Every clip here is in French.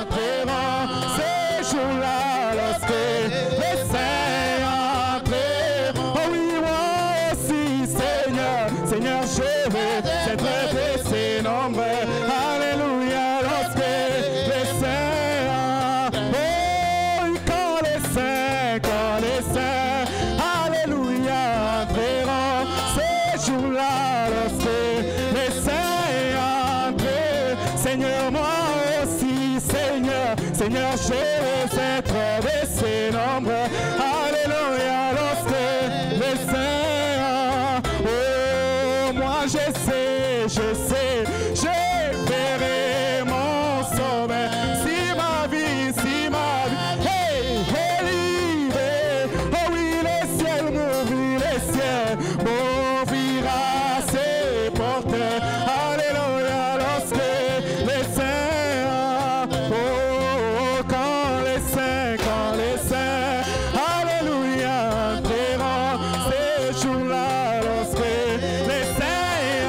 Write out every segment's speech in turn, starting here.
entreront, ces jours-là, lorsque les saints entreront. Oh oui, moi aussi, Seigneur, Seigneur, je veux être de ces nombreux. Alléluia, lorsque les saints, oh, quand les saints, alléluia, entreront, ces jours-là, lorsque les saints entreront. Seigneur, moi aussi, Seigneur, Seigneur, je veux être de ces nombreux. Alléluia, lorsque les saints, oh, moi je sais, je verrai mon sauveur. Si ma vie, hey, est livrée, oh oui, les ciels m'ouvrent, les ciels m'ouvrira ses portes. Alléluia, lorsque les saints, oh, quand les saints, alléluia, entreront, ces jours-là, lorsque les saints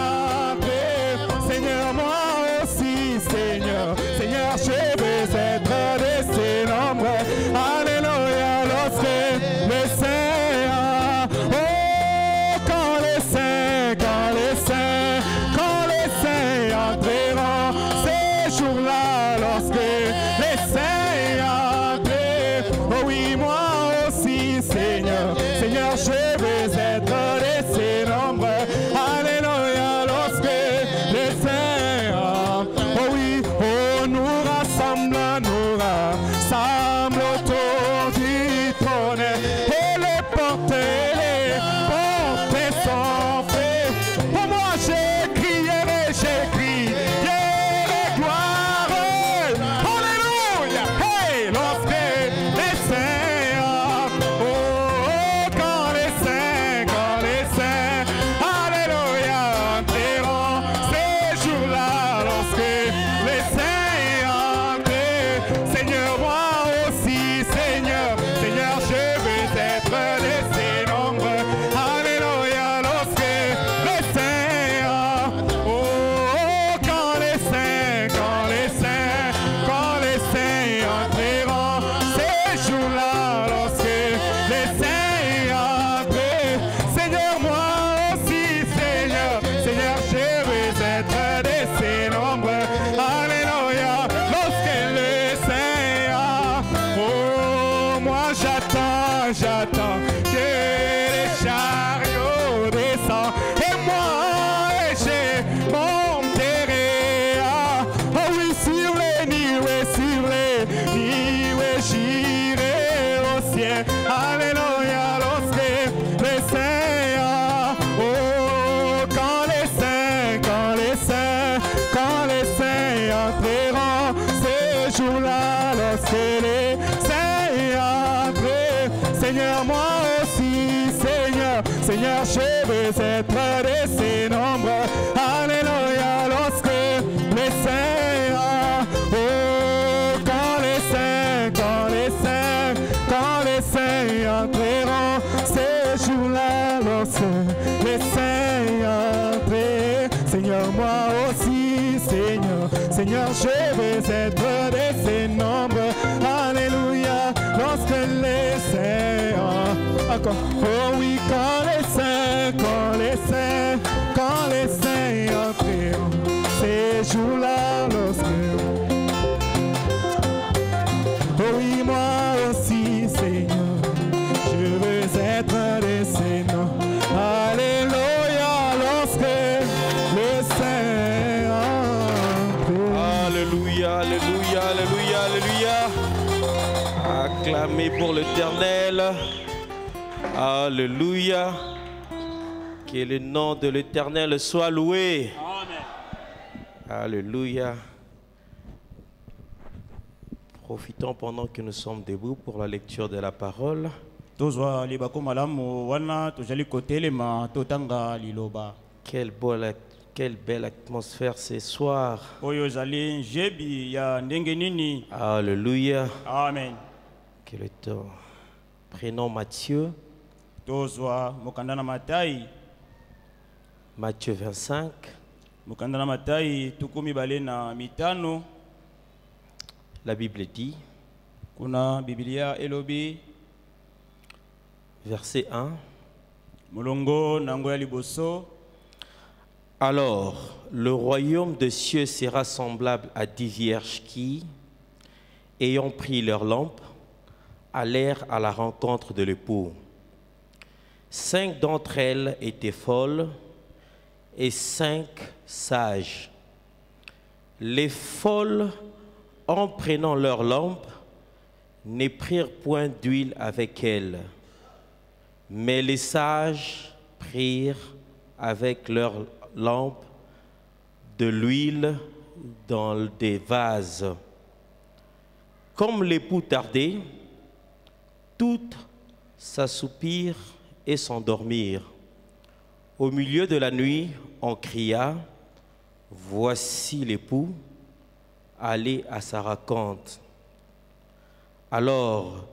entreront. Seigneur, moi aussi, Seigneur, Seigneur, je veux être de ces nombres. Alléluia, lorsque les saints, oh, quand les saints entreront, ces jours-là, lorsque les saints entreront. Oh oui, moi aussi, Seigneur, Seigneur, je veux être de ces nombres. Alléluia, lorsque les saints, oh oui, oh, nous rassemblons autour du trône, et les portes sont faites. Pour moi, j'écrierai gloire. Alléluia, hey, lorsque les saints, oh, quand les saints, alléluia, entreront, ces jours-là, lorsque les saints entrent. Seigneur, moi aussi, Seigneur, Seigneur, je veux être de ces nombres. Alléluia, lorsque les saints, oh, quand les saints entreront, ces jours-là, lorsque les saints entrent. Seigneur, moi aussi, Seigneur, Seigneur, je veux être de ces nombres. Alléluia, lorsque les saints, oh, moi j'attends que les chariots descendent, et moi je monterai, oh oui, sur les nuées, j'irai au ciel. Alléluia, lorsque les saints, oh, quand les saints entreront, ces jours-là, lorsque les saints entreront. Seigneur, moi aussi, Seigneur, Seigneur, je veux être de ces nombres. Alléluia, lorsque les saints, oh, quand les saints entreront, ces jours-là, lorsque les saints entreront. Seigneur, moi aussi, Seigneur, Seigneur, je veux être de ces nombres. Alléluia, lorsque les saints, encore, oh oui, quand les saints entreront, ces jours-là, lorsque, oh oui, moi aussi, Seigneur, je veux être de ces noms. Alléluia, lorsque les saints entreront. Alléluia, alléluia, alléluia, alléluia. Acclamez pour l'Éternel. Alléluia. Que le nom de l'Éternel soit loué. Amen. Alléluia. Profitons pendant que nous sommes debout pour la lecture de la parole. Quelle belle atmosphère ce soir. Alléluia. Amen. Que le temps. Prénom Matthieu. Matthieu 25. La Bible dit, Kuna Biblia elobi verset 1, Molongo nango ya liboso. alors le royaume des cieux sera semblable à 10 vierges qui, ayant pris leurs lampes, allèrent à la rencontre de l'époux. 5 d'entre elles étaient folles et 5 sages. Les folles, en prenant leurs lampes, ne prirent point d'huile avec elles, mais les sages prirent avec leurs lampes de l'huile dans des vases. Comme l'époux tardait, toutes s'assoupirent et s'endormirent. Au milieu de la nuit, on cria, « Voici l'époux, allez à sa rencontre. » Alors,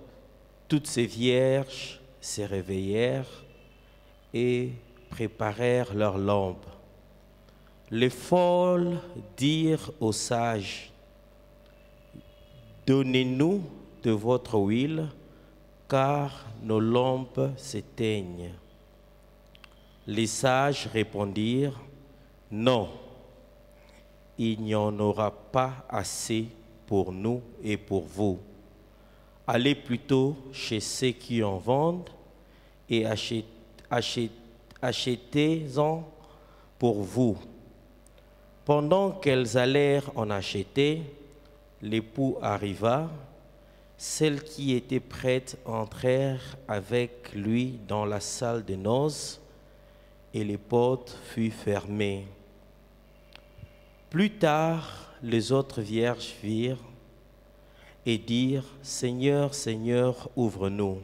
toutes ces vierges se réveillèrent et préparèrent leurs lampes. Les folles dirent aux sages, « Donnez-nous de votre huile, car nos lampes s'éteignent. » Les sages répondirent, « Non, il n'y en aura pas assez pour nous et pour vous. Allez plutôt chez ceux qui en vendent et achetez-en pour vous. » Pendant qu'elles allèrent en acheter, l'époux arriva. Celles qui étaient prêtes entrèrent avec lui dans la salle de noces et les portes furent fermées. Plus tard, les autres vierges virent et dirent, « Seigneur, Seigneur, ouvre-nous. »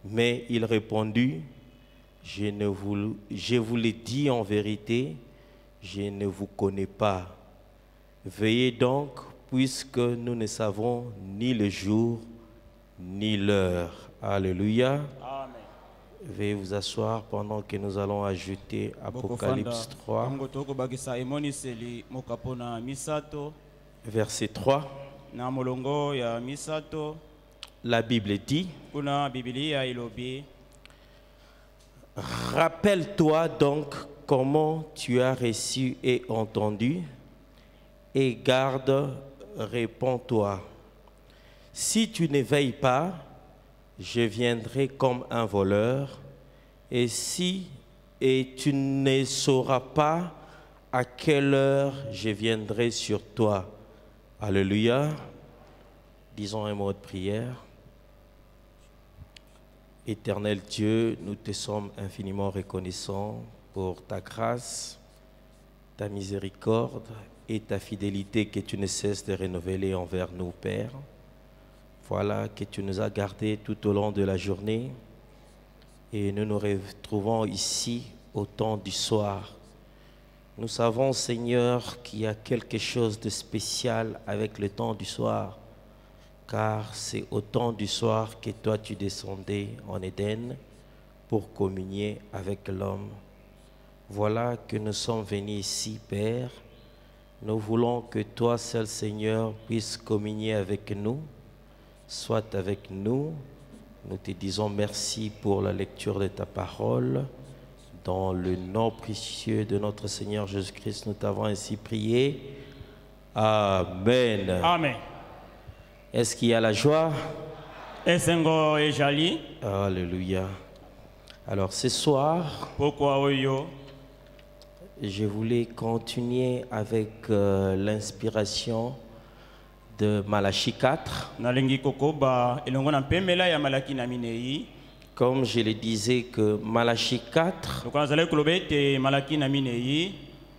Mais il répondit, « Je vous l'ai dit en vérité, je ne vous connais pas. Veillez donc, puisque nous ne savons ni le jour ni l'heure. » Alléluia. Amen. Veuillez vous asseoir pendant que nous allons ajouter Apocalypse 3, verset 3. Na molongo ya misato. La Bible dit, Kuna Biblia ilobi. « Rappelle-toi donc comment tu as reçu et entendu, et garde, réponds-toi. Si tu ne veilles pas, je viendrai comme un voleur, et tu ne sauras pas à quelle heure je viendrai sur toi. » Alléluia. Disons un mot de prière. Éternel Dieu, nous te sommes infiniment reconnaissants pour ta grâce, ta miséricorde et ta fidélité que tu ne cesses de renouveler envers nous, Père. Voilà que tu nous as gardés tout au long de la journée et nous nous retrouvons ici au temps du soir. Nous savons, Seigneur, qu'il y a quelque chose de spécial avec le temps du soir, car c'est au temps du soir que toi tu descendais en Éden pour communier avec l'homme. Voilà que nous sommes venus ici, Père. Nous voulons que toi seul, Seigneur, puisses communier avec nous, soit avec nous. Nous te disons merci pour la lecture de ta parole. Dans le nom précieux de notre Seigneur Jésus-Christ, nous t'avons ainsi prié. Amen. Amen. Est-ce qu'il y a la joie? Esengo ejali. Alléluia. Alors ce soir, Pourquoi oyo? je voulais continuer avec l'inspiration de Malachie 4. Nalengi kokoba elongo na pemela ya malaki na minei. Comme je le disais que Malachie 4 Tokanzale kolobete malaki na minei.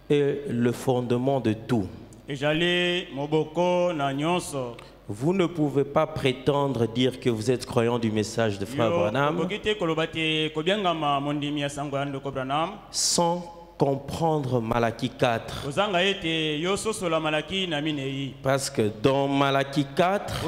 est le fondement de tout. Ejali moboko na nyonso. Vous ne pouvez pas prétendre dire que vous êtes croyant du message de Frère Branham sans comprendre Malachie 4. Parce que dans Malachie 4,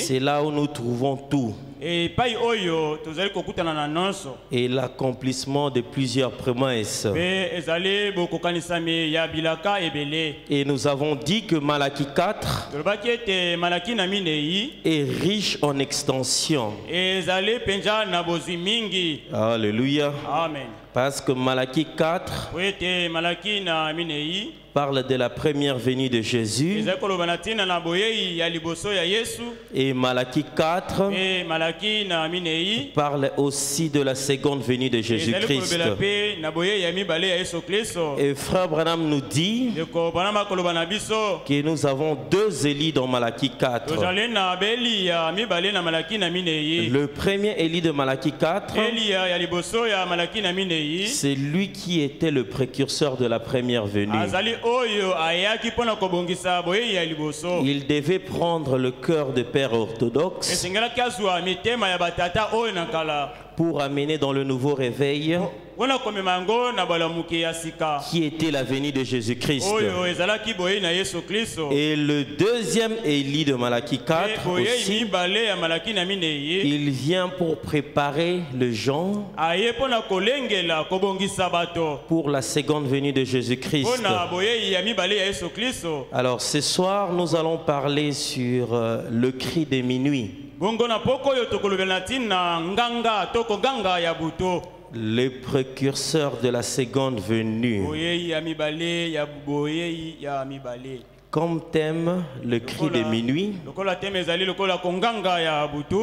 c'est là où nous trouvons tout. epai oyo tozali kokutana na nyonso et l'accomplissement de plusieurs promesses. mpe ezali bokokanisami ya bilaka ebele. Et nous avons dit que Malachie 4 tolobaki ete malaki na minei est riche en extension. ezali mpenza na bozwi mingi. Alléluia. Amen. Parce que Malachie 4 po ete malaki na minei parle de la première venue de Jésus. ezali koloba na ntina na boyei ya liboso ya Yesu. Et Malachie 4 mpe malaki na minei parle aussi de la seconde venue de ezali Jésus-Christ. kolobela mpe na boyei ya mibale ya Yesu Kristo. Et Frère Branham nous dit ndeko Branham koloba na biso que nous avons deux Élis dans Malachie 4. tozali na beli ya mibale na malaki na minei. Le premier Élie de Malachie 4, Elia ya liboso ya malaki na minei c'est lui qui était le précurseur de la première venue. azali oyo ayaki mpona kobongisa boyei ya liboso. Il devait prendre le cœur de père orthodoxe esengelaki azwa mitema ya batata oyo na kala pour amener dans le nouveau réveil mpona komema yango na balamuki ya sika qui était la venue de Jésus-Christ. oyo ezalaki boyei na Yesu Kristo. Et le deuxième Élie de Malachie 4 boyei aussi, mibale ya malaki na minei il vient pour préparer le gens aye mpona kolengela kobongisa bato pour la seconde venue de Jésus-Christ. mpona boyei ya mibale ya Yesu Kristo. Alors ce soir, nous allons parler sur le cri de minuit. bongo na poko oyo tokolobela ntina nganga to koganga ya buto Le précurseur de la seconde venue. boyei ya mibale ya boyei ya mibale. Comme thème, le cri de minuit. lokola teme ezali lokola konganga ya butu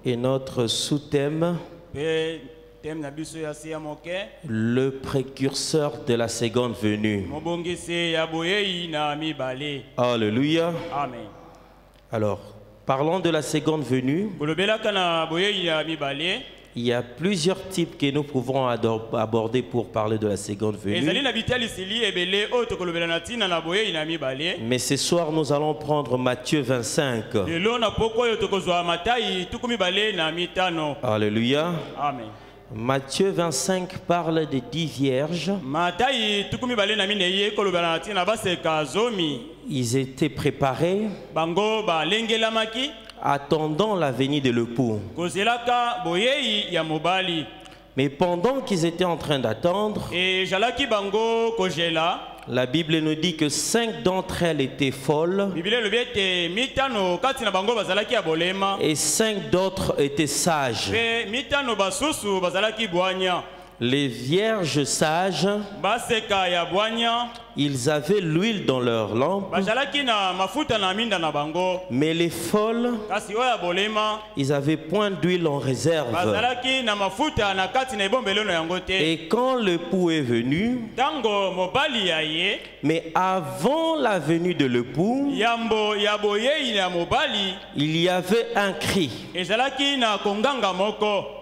Et notre sous-thème, mpe teme na biso ya se ya moke le précurseur de la seconde venue. mobongisi ya boyei na mibale. Alléluia. Amen. Alors, parlons de la seconde venue. kolobelaka na boyei ya mibale Il y a plusieurs types que nous pouvons aborder pour parler de la seconde ezali venue. na bitalisili ebele oyo tokolobela na ntina na boyei na mibale. Mais ce soir, nous allons prendre Matthieu 25. lelo na poko oyo tokozwa Matayi tuku mibale na mitano. Alléluia. Amen. Matthieu 25 parle de 10 vierges. Matayi tuku mibale na minei ekolobela na ntina baseka zomi Ils étaient préparés, bango balengelamaki attendant la venue de l'époux. kozelaka boyei ya mobali. Mais pendant qu'ils étaient en train d'attendre, ejalaki bango kozela. la Bible nous dit que 5 d'entre elles étaient folles Biblia elobi ete mitano kati na bango bazalaki ya bolema et 5 d'autres étaient sages. mpe mitano basusu bazalaki bwanya. Les vierges sages, baseka ya bwanya ils avaient l'huile dans leurs lampes, bazalaki na mafuta na minda na bango, mais les folles, kasi oyo ya bolema ils avaient point d'huile en réserve. bazalaki na mafuta na kati na ebombeleno yango te. Et quand l'époux est venu, Tango mobali ya ye mais avant la venue de l'époux, yambo ya boyei ya mobali il y avait un cri. ezalaki na konganga moko.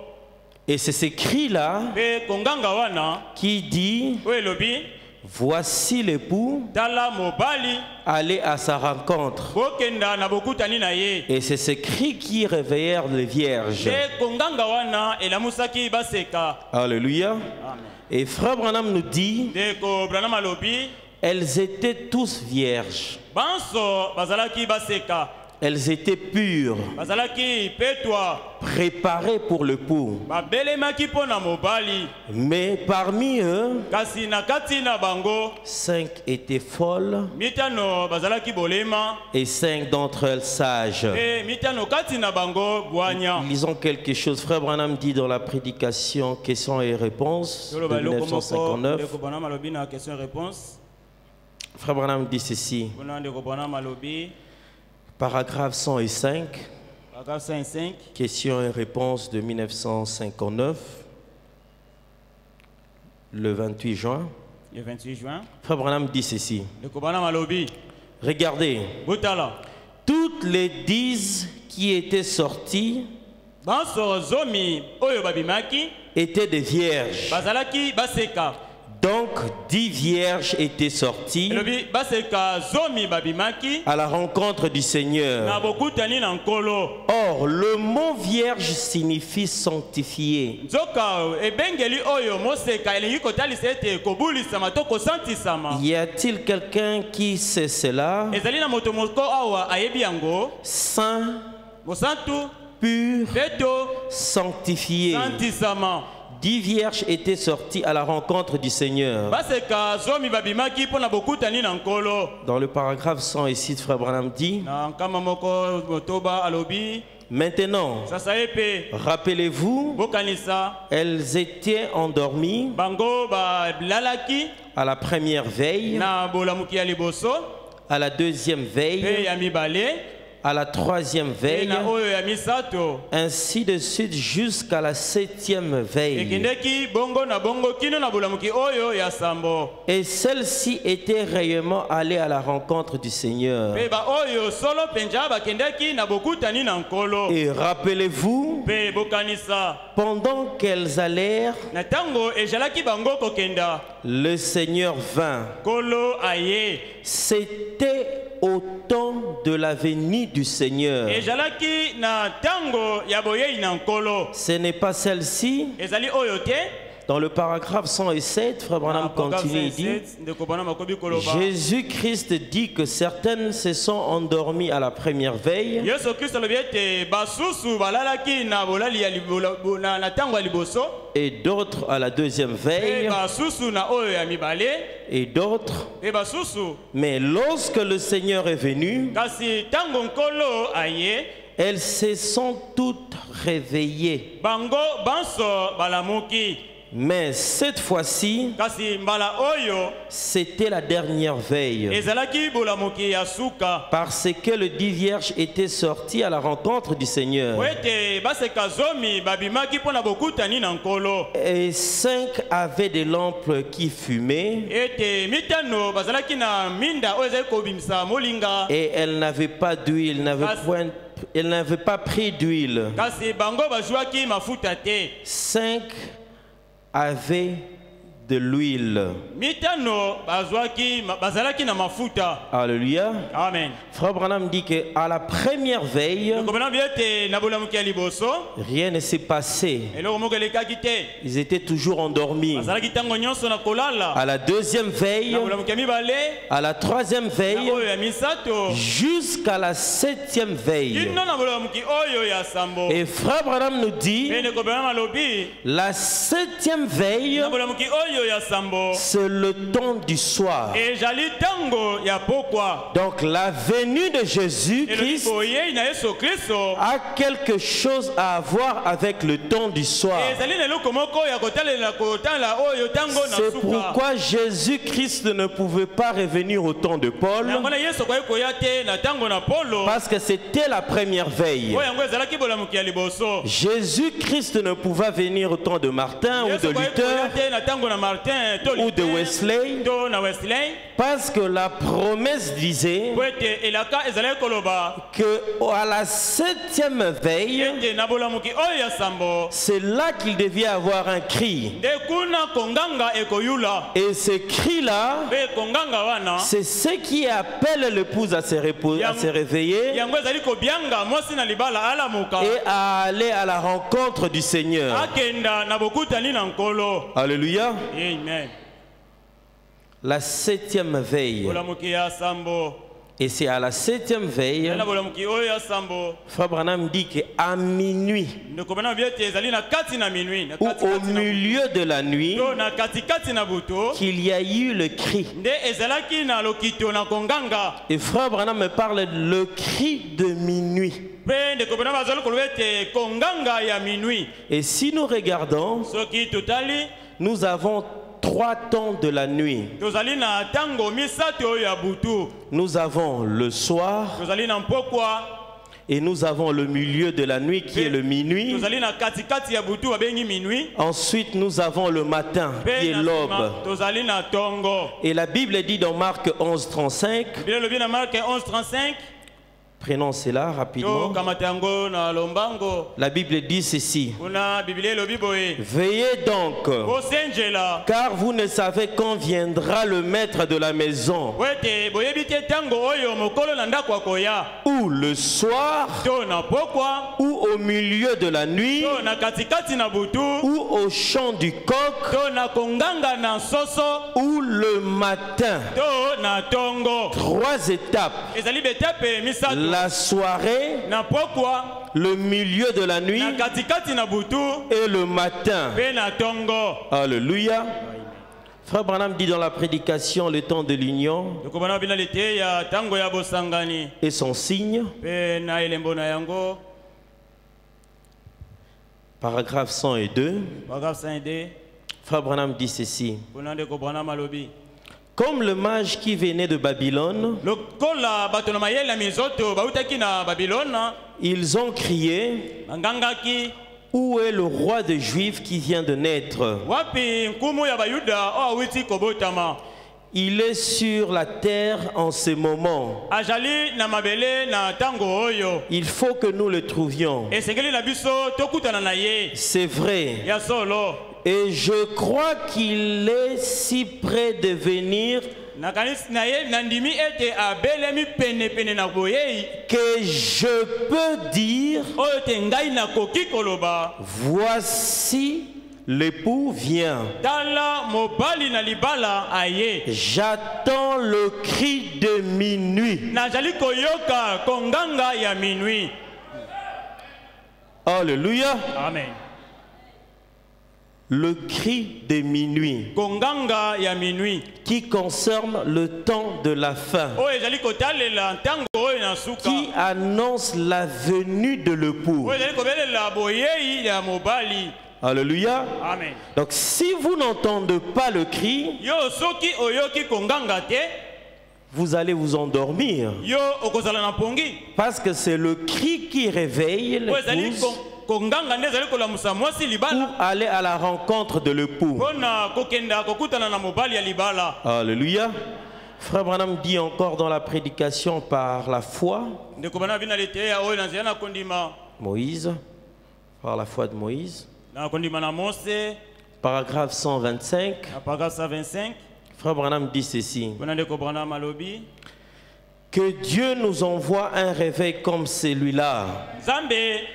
Et c'est ce cri-là Mpe konganga wana qui dit, oyo elobi voici l'époux, tala mobali allez à sa rencontre. bokenda na bokutani na ye. Et c'est ce cri qui réveillèrent les vierges. Mpe konganga wana elamusaki baseka. Alléluia. Amen. Et Frère Branham nous dit, Ndeko Branham alobi elles étaient tous vierges. banso bazalaki baseka, Elles étaient pures, bazalaki petwa, préparées pour l'époux. babelemaki mpo na mobali. Mais parmi eux, Kasi na kati na bango 5 étaient folles mitano bazalaki bolema et 5 d'entre elles sages. mpe mitano kati na bango bwanya. Lisons quelque chose. Frère Branham dit dans la prédication questions et réponses de Toloba eloko moko 1959. ndeko Branham alobi na question réponse. Frère Branham dit ceci. Kuna ndeko Branham alobi Paragraphe 105, paragraphe 105 questions et réponses de 1959, le 28 juin. le 28 juin. Frère Branham dit ceci. Ndeko Branham alobi Regardez, botala toutes les 10 qui étaient sorties banso zomi oyo babimaki étaient des vierges. bazalaki baseka. Donc 10 vierges étaient sorties Elobi baseka zomi babimaki à la rencontre du na Seigneur. bokutani na nkolo. Or, le mot vierge signifie sanctifié. Nzoka ebengeli oyo moseka elingi kotalisa ete kobulisama to kosantisama. Y a-t-il quelqu'un qui sait cela? Ezali na moto moko awa ayebi yango Saint, mosantu pur, peto sanctifié. santisama 10 vierges étaient sorties à la rencontre du Seigneur. baseka zomi babimaki mpona bokutani na nkolo Dans le paragraphe 106, Frère Branham dit, na nkama moko motoba alobi maintenant, sasa ye mpe rappelez-vous, bokanisa elles étaient endormies bango balalaki à la première veille, na bolamuki ya liboso à la deuxième mpe veille, ya mibale à la troisième mpe veille, na oyo ya misato ainsi de suite jusqu'à la 7e veille. ekendeki bongo na bongo kino na bolamuki oyo ya sambo Et celles-ci étaient réellement allées à la rencontre du Seigneur. mpe baoyo solo mpenza bakendeki na bokutani na nkolo Et rappelez-vous, mpe bokanisa pendant qu'elles allèrent, na ntango ezalaki bango kokenda le Seigneur vint. nkolo aye C'était au temps de la venue du Seigneur. ezalaki na ntango ya boyei na nkolo Ce n'est pas celle-ci. ezali oyo te Dans le paragraphe 107, Frère Branham continue, il dit, ndeko bana makobi koloba Jésus-Christ dit que certaines se sont endormies à la première veille, yesu kristo alobi ete basusu balalaki na bolali ya na ntango ya liboso et d'autres à la deuxième mpe veille, basusu na oyo ya mibale et d'autres. mpe basusu Mais lorsque le Seigneur est venu, kasi ntango nkolo aye elles se sont toutes réveillées. bango banso balamuki Mais cette fois-ci, kasi mbala oyo c'était la dernière veille. ezalaki bolamuki ya suka Parce que les 10 vierges étaient sorties à la rencontre du Seigneur. po ete baseka zomi babimaki mpo na bokutani na nkolo Et 5 avaient des lampes qui fumaient. ete mitano bazalaki na minda oyo ezali kobimisa molinga Et elles n'avaient pas d'huile, elles n'avaient pas pris d'huile. kasi bango bazwaki mafuta te 5 avaient de l'huile. mitano bazalaki na mafuta Alléluia. amen Frère Branham dit qu'à la première veille, komona bi ete na bolamuki ya liboso rien ne s'est passé. eloko moko elekaki te Ils étaient toujours endormis. bazalaki ntango nyonso na kolala À la deuxième veille, na bolamuki ya mibale à la troisième na veille, oyo ya misato jusqu'à la 7e veille. kino na bolamuki oyo ya sambo Et Frère Branham nous dit, pe ndeko bena malobi la 7e veille, na bolamuki oyo ya sambo c'est le temps du soir. ezali ntango ya pokwa Donc la venue de elobi Jésus-Christ boyei na yesu kristo a quelque chose à voir avec le temps du soir. ezali na eloko moko ya kotalela kotala oyo ntango na C'est suka pourquoi Jésus-Christ ne pouvait pas revenir au temps de Paul, yango na yesu akoki koya te na ntango na polo parce que c'était la première veille. oyo yango ezalaki bolamuki ya liboso Jésus-Christ ne pouvait venir au temps de Martin ou yesu de akoki koya Luther te na ntango na martin to ou de Luther, Wesley, to na wesley parce que la promesse disait po ete elaka ezalaki koloba que à la 7e veille, ete na bolamuki oyo ya sambo c'est là qu'il devait avoir un cri. nde kuna konganga ekoyula Et ce cri-là, mpe konganga wana c'est ce qui appelle l'épouse à se réveiller yango ezali kobianga mwasi na libala alamuka et à aller à la rencontre du Seigneur. akenda na bokutani na nkolo Alléluia. amen La 7e veille. bolamuki ya sambo Et c'est à la 7e veille, na bolamuki oyo ya sambo Frère Branham dit qu'à minuit ndeko bana bi ete ezali na kati na minui na ou au kati na milieu de la nuit, to na katikati na butu qu'il y a eu le cri. nde ezalaki na lokito na konganga Et Frère Branham me parle le cri de minuit. mpe ndeko bana bazali koloba ete konganga ya minui Et si nous regardons, soki totali nous avons 3 temps de la nuit. tozali na ntango misato oyo ya butu Nous avons le soir tozali na mpokwa et nous avons le milieu de la nuit qui est le minuit. tozali na katikati ya butu babengi minui Ensuite, nous avons le matin qui mpe est na l'aube. nsima tozali na ntongo Et la Bible dit dans Marc 11:35, biblia elobi na marke 11:35 prenons cela rapidement. tokamata yango na lombango La Bible dit ceci, kuna biblia elobi boye veillez donc, bosenjela car vous ne savez quand viendra le maître de la maison, po ete boyebi te ntango oyo mokolo na ndako akoya ou le soir, to na pokwa ou ou au milieu de la nuit, to na katikati na butu, ou au chant du coq, to na konganga na soso, ou le matin. to na tongo. 3 étapes. Ezali betape misato. La soirée, Na pokwa, le milieu de la nuit na katikati na butu, et le matin. pe na tongo. Alléluia. Frère Branham dit dans la prédication le temps de l'union Tokobana bina lete ya tango ya bosangani. et son signe, Pe na elembo na yango. paragraphe 102. Paragraphe 5D. Frère Branham dit ceci. Kunande ko bana malobi. Comme le mage qui venait de Babylone, Lokola bato na mayela mizoto bautaki na Babylone, ils ont crié, ngangaki où est le roi des Juifs qui vient de naître? wapi nkumu ya bayuda o awiti kobotama. Il est sur la terre en ce moment. Ajali na mabele na tango oyo. Il faut que nous le trouvions. Esengeli na biso tokutana na ye. C'est vrai. Ya solo. Et je crois qu'il est si près de venir Na kanisi na ye nandimi ete abelemi pene pene na boyei. que je peux dire, Oyo te ngai na koki koloba. voici l'époux vient. Tala mobali na libala aye. J'attends le cri de minuit. Najali koyoka konganga ya minuit. Alléluia. Amen. Le cri de minuit Konganga ya minuit. qui concerne le temps de la fin, Oyo ezali kotalela ntango oyo na suka. qui annonce la venue de l'époux. Oyo ezali kobelela boyei ya mobali. Alléluia. Amen. Donc si vous n'entendez pas le cri, Yo soki oyoki konganga te, vous allez vous endormir. yo okozala na pongi. Parce que c'est le cri qui réveille Oyo ezali l'épouse konganga nde ezali kolamusa mwasi pour libala. aller à la rencontre de l'époux. Pona kokenda kokutana na mobali ya libala. Alléluia. Frère Branham dit encore dans la prédication par la foi, Ndeko bana bina lete ya oyo nanzela na kondima. Moïse, par la foi de Moïse, Na kondima na Mose, paragraphe 125, na paragraphe 125. Frère Branham dit ceci, Pona ndeko bana malobi. que Dieu nous envoie un réveil comme celui-là. Zambe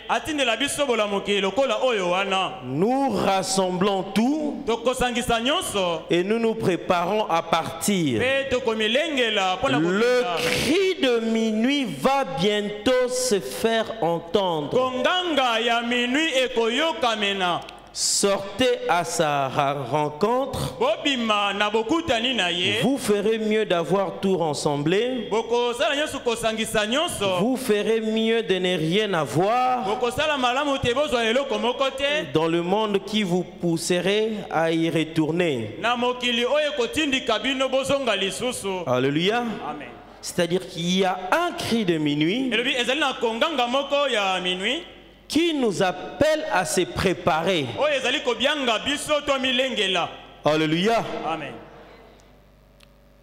atindela biso bolamuki lokola oyo wana. Nous rassemblons tout Tokosangisa nyonso. et nous nous préparons à partir. Pe tokomilengela pona Le kokenda. cri de minuit va bientôt se faire entendre. Konganga ya minuit ekoyoka mena. Sortez à sa rencontre. Bobima na bokutani na ye. Vous ferez mieux d'avoir tout rassemblé. Bokosala nyonso kosangisa nyonso. Vous ferez mieux de ne rien avoir Bokosala malamu te bozwa eloko moko te. dans le monde qui vous pousserait à y retourner. Na mokili oyo kotindika bino bozonga lisusu. Alléluia. Amen. C'est-à-dire qu'il y a un cri de minuit Elobi ezali na konganga moko ya minuit. qui nous appelle à se préparer. Oyo ezali kobianga biso to milengela. Alléluia. Amen.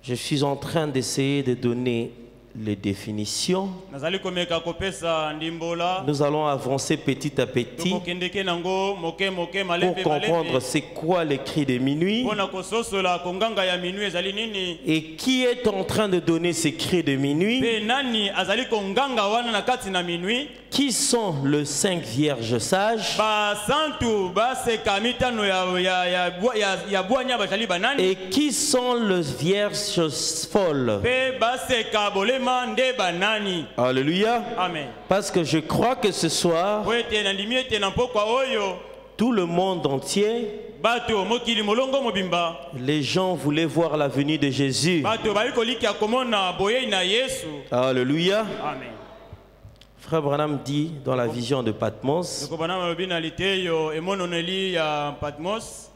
Je suis en train d'essayer de donner les définitions. Nazali komeka kopesa ndimbola. Nous allons avancer petit à petit Tokokendeke nango moke moke pour malembe comprendre malembe. c'est quoi les cris de minuit Pona kososola konganga ya minuit ezali nini? et qui est en train de donner ces cris de minuit, Pe nani azali konganga wana na kati na minuit? qui sont les 5 vierges sages Ba santu ba seka mitano ya bwanya bazali banani? et qui sont les vierges folles. Pe ba seka bolema nde banani? Alléluia. Amen. Parce que je crois que ce soir, Po ete na ndimi ete na mpokwa oyo tout le monde entier, bato mokili molongo mobimba les gens voulaient voir la venue de Jésus. bato bali kolika komona boyei na Yesu. Alléluia. Amen. Frère Branham dit dans la vision de Patmos, Ndeko bana malobi na liteyo emononeli ya Patmos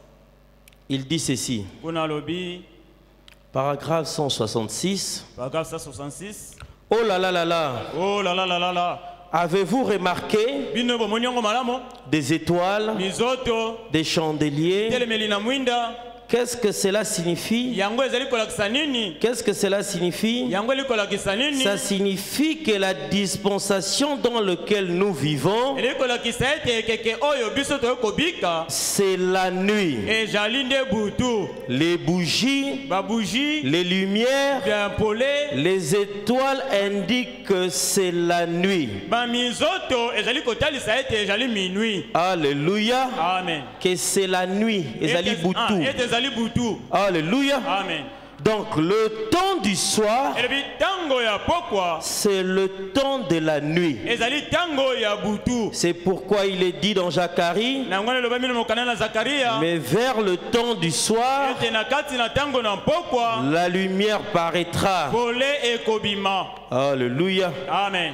il dit ceci, kuna lobi paragraphe 166. paragraphe 166. Oh là là là là, Oh la la la la la. avez-vous remarqué Bino bomoni yango malamo des étoiles, mizoto des chandeliers, telemeli na mwinda Qu'est-ce que cela signifie? yango ezali kolakisa nini? Qu'est-ce que cela signifie? Yango eli kolakisa nini? Ça signifie que la dispensation dans laquelle nous vivons, eli kolakisa ete ekeke oyo biso toyokobika c'est la nuit. ezali nde butu. Les bougies, Babougie, les lumières, bien polé, les étoiles indiquent que c'est la nuit. bamizoto ezali kotalisa ete ezali minuit. Alléluia. Amen. Que c'est la nuit. Ezali butu. Ete ezali butu. Alléluia. Amen. Donc le temps du soir, Elebi tango ya pokwa c'est le temps de la nuit. ezali tango ya butu. C'est pourquoi il est dit dans Zacharie, Na ngwana loba mino mokana na Zakaria. mais vers le temps du soir, Ete na kati na tango na pokwa la lumière paraîtra. polé ekobima. Alléluia. Amen.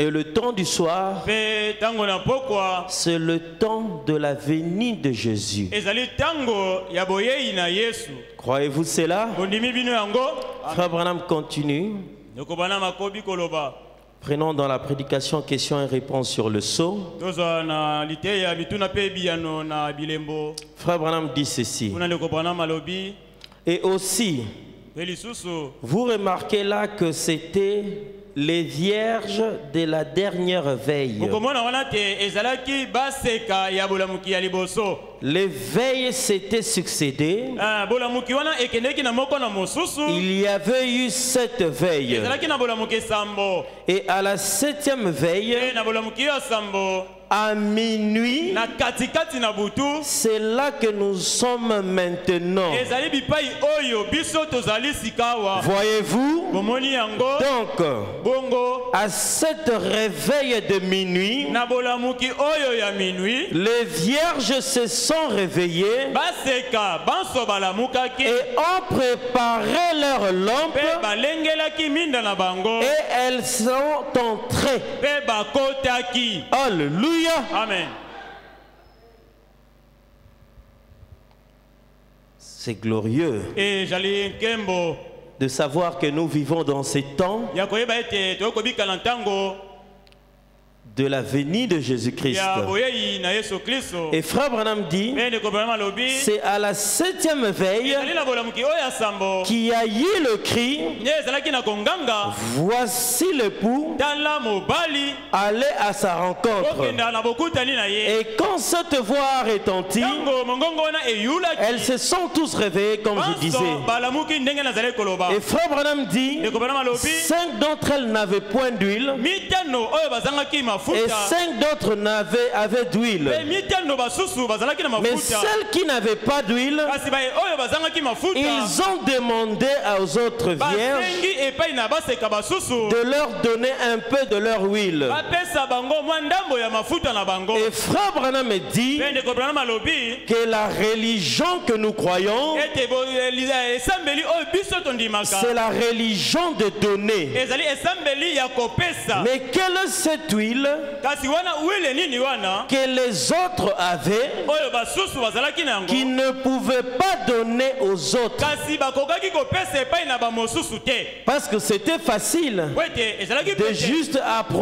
Et le temps du soir, Pe tango na pokwa c'est le temps de la venue de Jésus. ezali tango ya boyei na Yesu. Croyez-vous cela? Bondimi bino yango. Frère Branham continue. Yokobana makobi koloba. Prenons dans la prédication questions et réponses sur le sceau. Toza na liteya mituna pe biyano na bilembo. Frère Branham dit ceci. Kuna lekobana malobi. Et aussi, Pe lisusu. vous remarquez là que c'était les vierges de la dernière veille. Mokomona wana te ezalaki baseka ya bolamuki ya liboso. Les veilles s'étaient succédées. Bolamuki wana ekendeki na moko na mosusu. Il y avait eu 7 veilles. Ezalaki na bolamuki sambo. Et à la 7e veille, E na bolamuki ya sambo. à minuit, Na katikati na butu. c'est là que nous sommes maintenant. Ezali bipai oyo biso tozali sikawa. Voyez-vous? Bomoni yango. Donc, Bongo. à cette réveil de minuit, Na bolamuki oyo ya minuit. les vierges se sont réveillées Baseka banso balamukaki. et ont préparé leurs Pe lampes balengelaki minda na bango. et elles sont entrées. Pe bakotaki. Alléluia. Amen. C'est glorieux Et jali nkembo. de savoir que nous vivons dans ces temps Ya koyeba ete tokobika na ntango de la venue de Jésus-Christ. ya boyei na Yesu Kristo. Et Frère Branham dit, Pe ndeko Branham alobi. c'est à la 7e veille Ezali na bolamuki oyo ya sambo. qu'il y a eu le cri, Nde ezalaki na konganga. voici l'époux, Tala mobali. allez à sa rencontre. Okenda na bokutani na ye. Et quand cette voix a retenti, Tango mongongo wana eyulaki. elles se sont tous réveillées, comme je disais. Banso balamuki ndenge nazali koloba. Et Frère Branham dit, Ndeko Branham alobi. 5 d'entre elles n'avaient point d'huile Mitano oyo bazangaki mafuta. et 5 d'autres avaient d'huile. Pe mitano basusu bazalaki na Mais mafuta. celles qui n'avaient pas d'huile, Kasi baye oyo bazangaki mafuta. ils ont demandé aux autres vierges Basengi epai na baseka basusu. de leur donner un peu de leur huile. Bapesa bango mwa ndambo ya mafuta na bango. Et Frère Branham dit Pe ndeko Branham alobi. que la religion que nous croyons, Ete esambeli oyo biso tondimaka. c'est la religion de donner. Ezali esambeli ya kopesa. Mais quelle est cette huile Kasi wana uile nini wana? que les autres avaient Oyo basusu bazalaki na yango. qui ne pouvaient pas donner aux autres? Kasi bakokaki kopesa epai na bamosusu te. Parce que c'était facile Wete ezalaki de pete. juste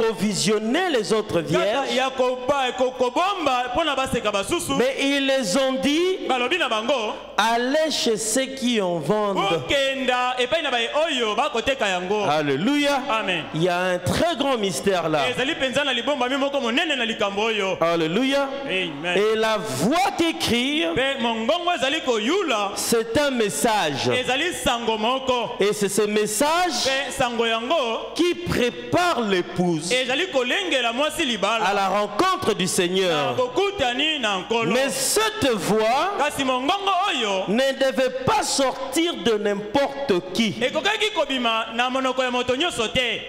approvisionner les autres vierges. Ya kobomba mpona baseka basusu. Mais ils les ont dit, Balobi na bango. allez chez ceux qui en vendent. Okenda epai na baye oyo bakoteka yango. Alléluia. Amen. Il y a un très grand mystère là. Ezali penza na libomba mi moko monene na likambo oyo. Alléluia. Amen. Et la voix qui crie, Pe mongongo ezali koyula. c'est un message. Ezali sango moko. Et c'est ce message Pe sango yango qui prépare l'épouse ezali kolengela mwasi à libala. la rencontre du Seigneur. Bokutani na nkolo. Mais cette voix Kasi mongongo oyo ne devait pas sortir de n'importe qui. ekokaki kobima na monoko ya moto nyonso te.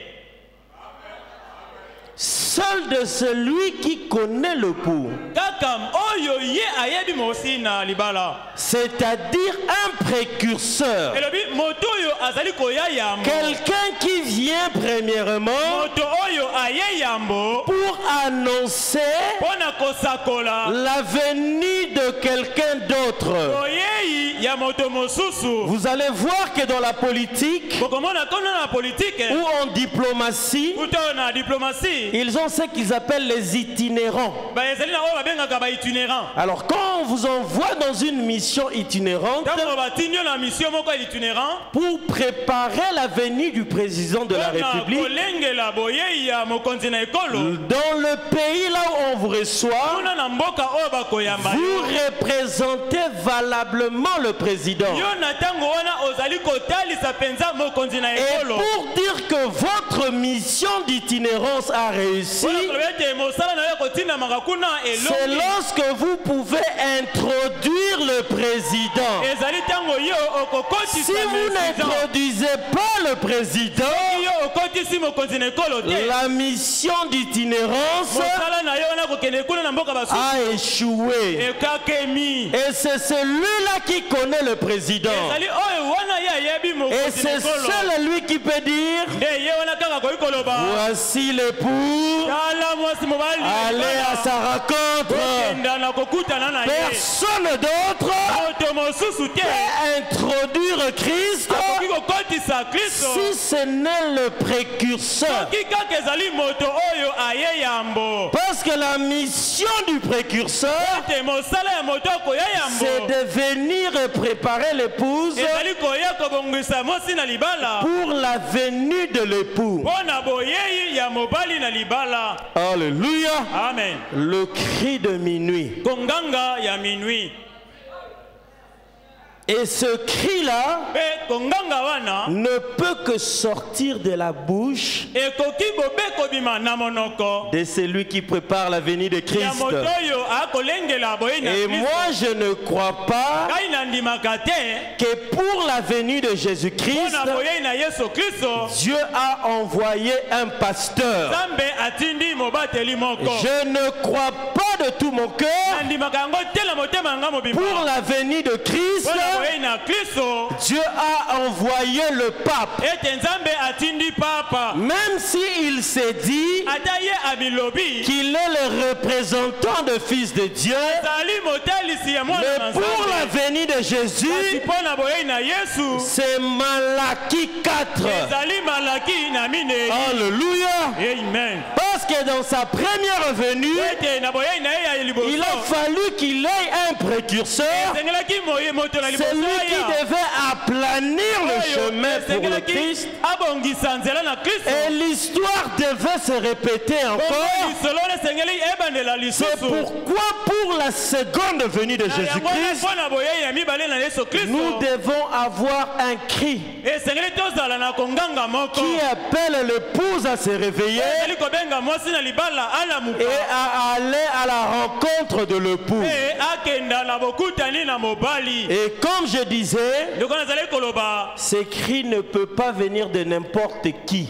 Seul de celui qui connaît le pouls. Kaka oyo ye ayebi mosi na libala. C'est-à-dire un précurseur. Elobi moto oyo azali koya yambo. Quelqu'un qui vient premièrement Moto oyo aye yambo. pour annoncer Pona kosakola. la venue de quelqu'un d'autre. Oyei ya moto mosusu. Vous allez voir que dans la politique Bokomona kono na politique. ou en diplomatie, Uto na diplomatie. ils ont également ce qu'ils appellent les itinérants. Alors quand on vous envoie dans une mission itinérante pour préparer la venue du président de la République, dans le pays là où on vous reçoit, vous représentez valablement le président. Et pour dire que votre mission d'itinérance a réussi, c'est lorsque vous pouvez introduire le président. Si vous n'introduisez pas le président, la mission d'itinérance a échoué. Et c'est celui-là qui connaît le président. Et c'est seul lui qui peut dire: voici l'époux, allez à sa rencontre. Personne d'autre peut introduire Christ si ce n'est le précurseur. Parce que la mission du précurseur, c'est de venir préparer l'épouse pour la venue de l'époux. Alléluia. Amen. Le cri de minuit. Et ce cri-là ne peut que sortir de la bouche de celui qui prépare la venue de Christ. Et moi, je ne crois pas que pour la venue de Jésus-Christ, Dieu a envoyé un pasteur. Je ne crois pas de tout mon cœur pour la venue de Christ. Dieu a envoyé le pape. Même s'il s'est dit qu'il est le représentant de Fils de Dieu, mais pour la venue de Jésus, c'est Malachie 4. Alléluia. Amen. Parce que dans sa première venue, il a fallu qu'il ait un précurseur, celui qui devait aplanir le chemin pour le Christ. Et l'histoire devait se répéter encore. C'est pourquoi pour la seconde venue de Jésus-Christ, nous devons avoir un cri qui appelle l'épouse à se réveiller et à aller à la rencontre de l'époux. Et comme je disais, ce cri ne peut pas venir de n'importe qui.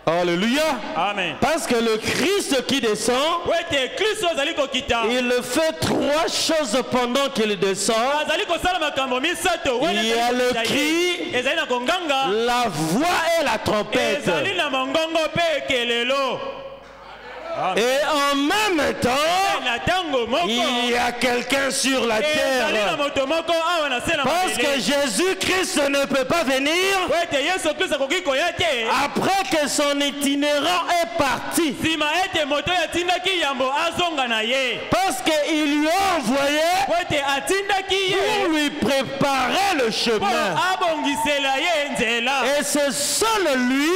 Alléluia. Amen. Parce que le Christ qui descend, il fait trois choses pendant qu'il descend. Il y a le cri, la voix et la trompette. Et en même temps, il y a quelqu'un sur la terre. Parce que Jésus-Christ ne peut pas venir après que son itinérant est parti. Parce qu'il lui a envoyé pour lui préparer le chemin. Et c'est seul lui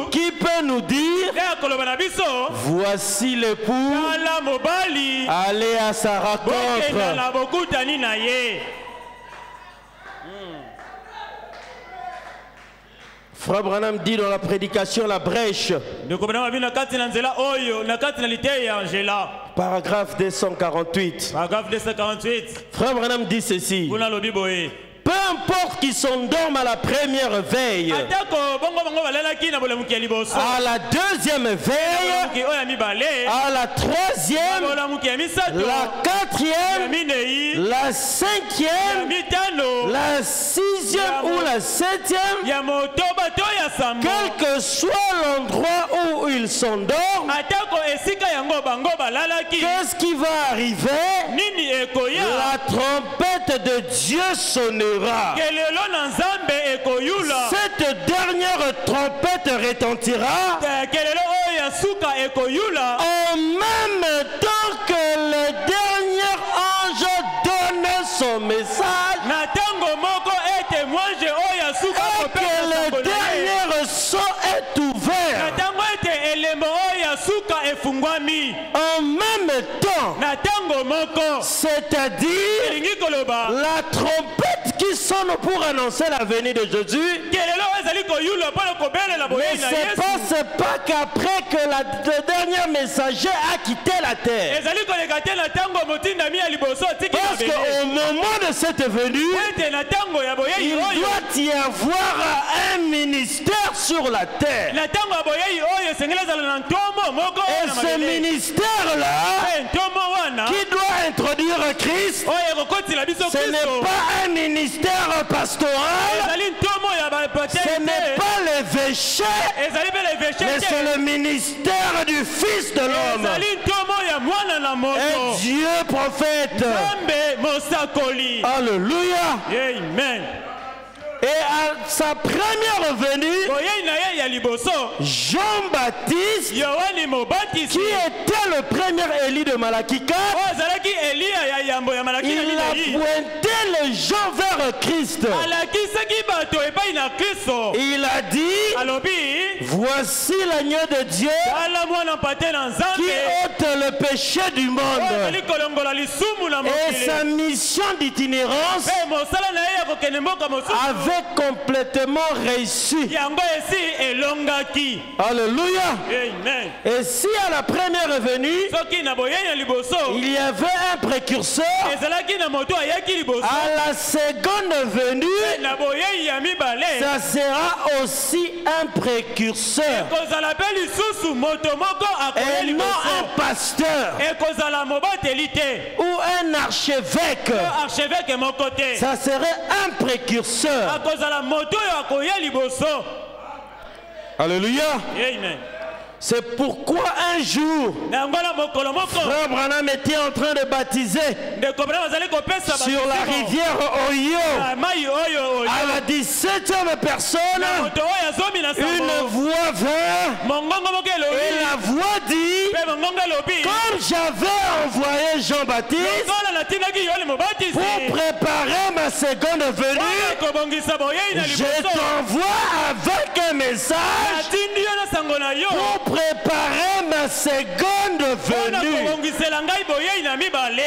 qui peut nous dire: voici l'époux, allez à sa rencontre. Frère Branham dit dans la prédication La Brèche, paragraphe 248. Frère Branham dit ceci: peu importe qu'ils s'endorment à la première veille, à la deuxième veille, à la troisième, la quatrième, la cinquième, la sixième ou la septième, quel que soit l'endroit où ils s'endorment, qu'est-ce qui va arriver? La trompette de Dieu sonnera. tombera. ke lelo na nzambe ekoyula Cette dernière trompette retentira ke lelo oyo ya suka ekoyula en même temps que le dernier ange donne son message na ntango moko ete mwange oyo ya suka et que le dernier son est na ouvert. ntango ete elembo oyo ya suka efungwami En même temps, na ntango moko c'est-à-dire elingi koloba la trompette qui sonne pour annoncer la venue de Jésus ke lelo oyo ezali koyula mpona kobelela ne boyei na se yesu passe pas qu'après que le dernier messager a quitté la terre. ezali koleka te na ntango motindami ya liboso atiki Parce mabele qu'au moment de cette venue, ete na ntango ya boyei il oyo doit y avoir un ministère sur la terre. na ntango ya boyei oyo esengeli ezala na ntomo moko oyo Et na ce mabele ministère-là, mpe ntomo wana qui doit introduire Christ, oyo ekokotila biso ce n'est kristo pas un ministère pastoral, ezali ntomo ya bapateri ce n'est te pas l'évêché, ezali mpe leveshe mais te c'est le ministère du Fils de l'homme. ezali ntomo ya mwana na Et moto Dieu prophète. nzambe mosakoli Alléluia. amen Et à sa première venue, boyei na ye ya liboso Jean-Baptiste, yohani mobatisi qui était le premier Élie de Malachie 4, oyo azalaki eliya ya yambo ya malaki na il a minei pointé les gens vers Christ. alakisaki bato epai na kristo Il a dit, alobi voici l'agneau de Dieu tala mwana mpate na qui nzambe ôte le péché du oyo monde. azali kolongola lisumu na Et mokili sa mission d'itinérance mpe mosala na ye ya kokende mboka mosusu avait complètement réussi. yango esi elongaki Alléluia. amen Et si à la première venue, soki na boyei ya liboso il y avait un précurseur, ezalaki na moto ayaki liboso à la seconde venue, na boyei ya mibale ça sera aussi un précurseur ekozala mpe lisusu moto moko akoya et non un liboso pasteur ekozala mobateli te ou un archevêque. archevêque moko te Ça serait un précurseur. akozala moto oyo akoya liboso Alléluia. amen C'est pourquoi un jour, na yango na mokolo moko Frère Branham était en train de baptiser ndeko brana bazali kopesa sur la rivière Oyo mai oyo oyo à la 17e personne. na moto oyo azomi na Une sango voix vint mongongo moko et elobi la voix dit, mpe mongongo elobi comme j'avais envoyé Jean-Baptiste lokola natindaki yohane mobatisi pour préparer ma seconde venue, wana kobongisa boyei na je liboso t'envoie avec un message natindi yo na sango na yo pour préparer ma seconde mpona venue. kobongisela ngai boyei na mibale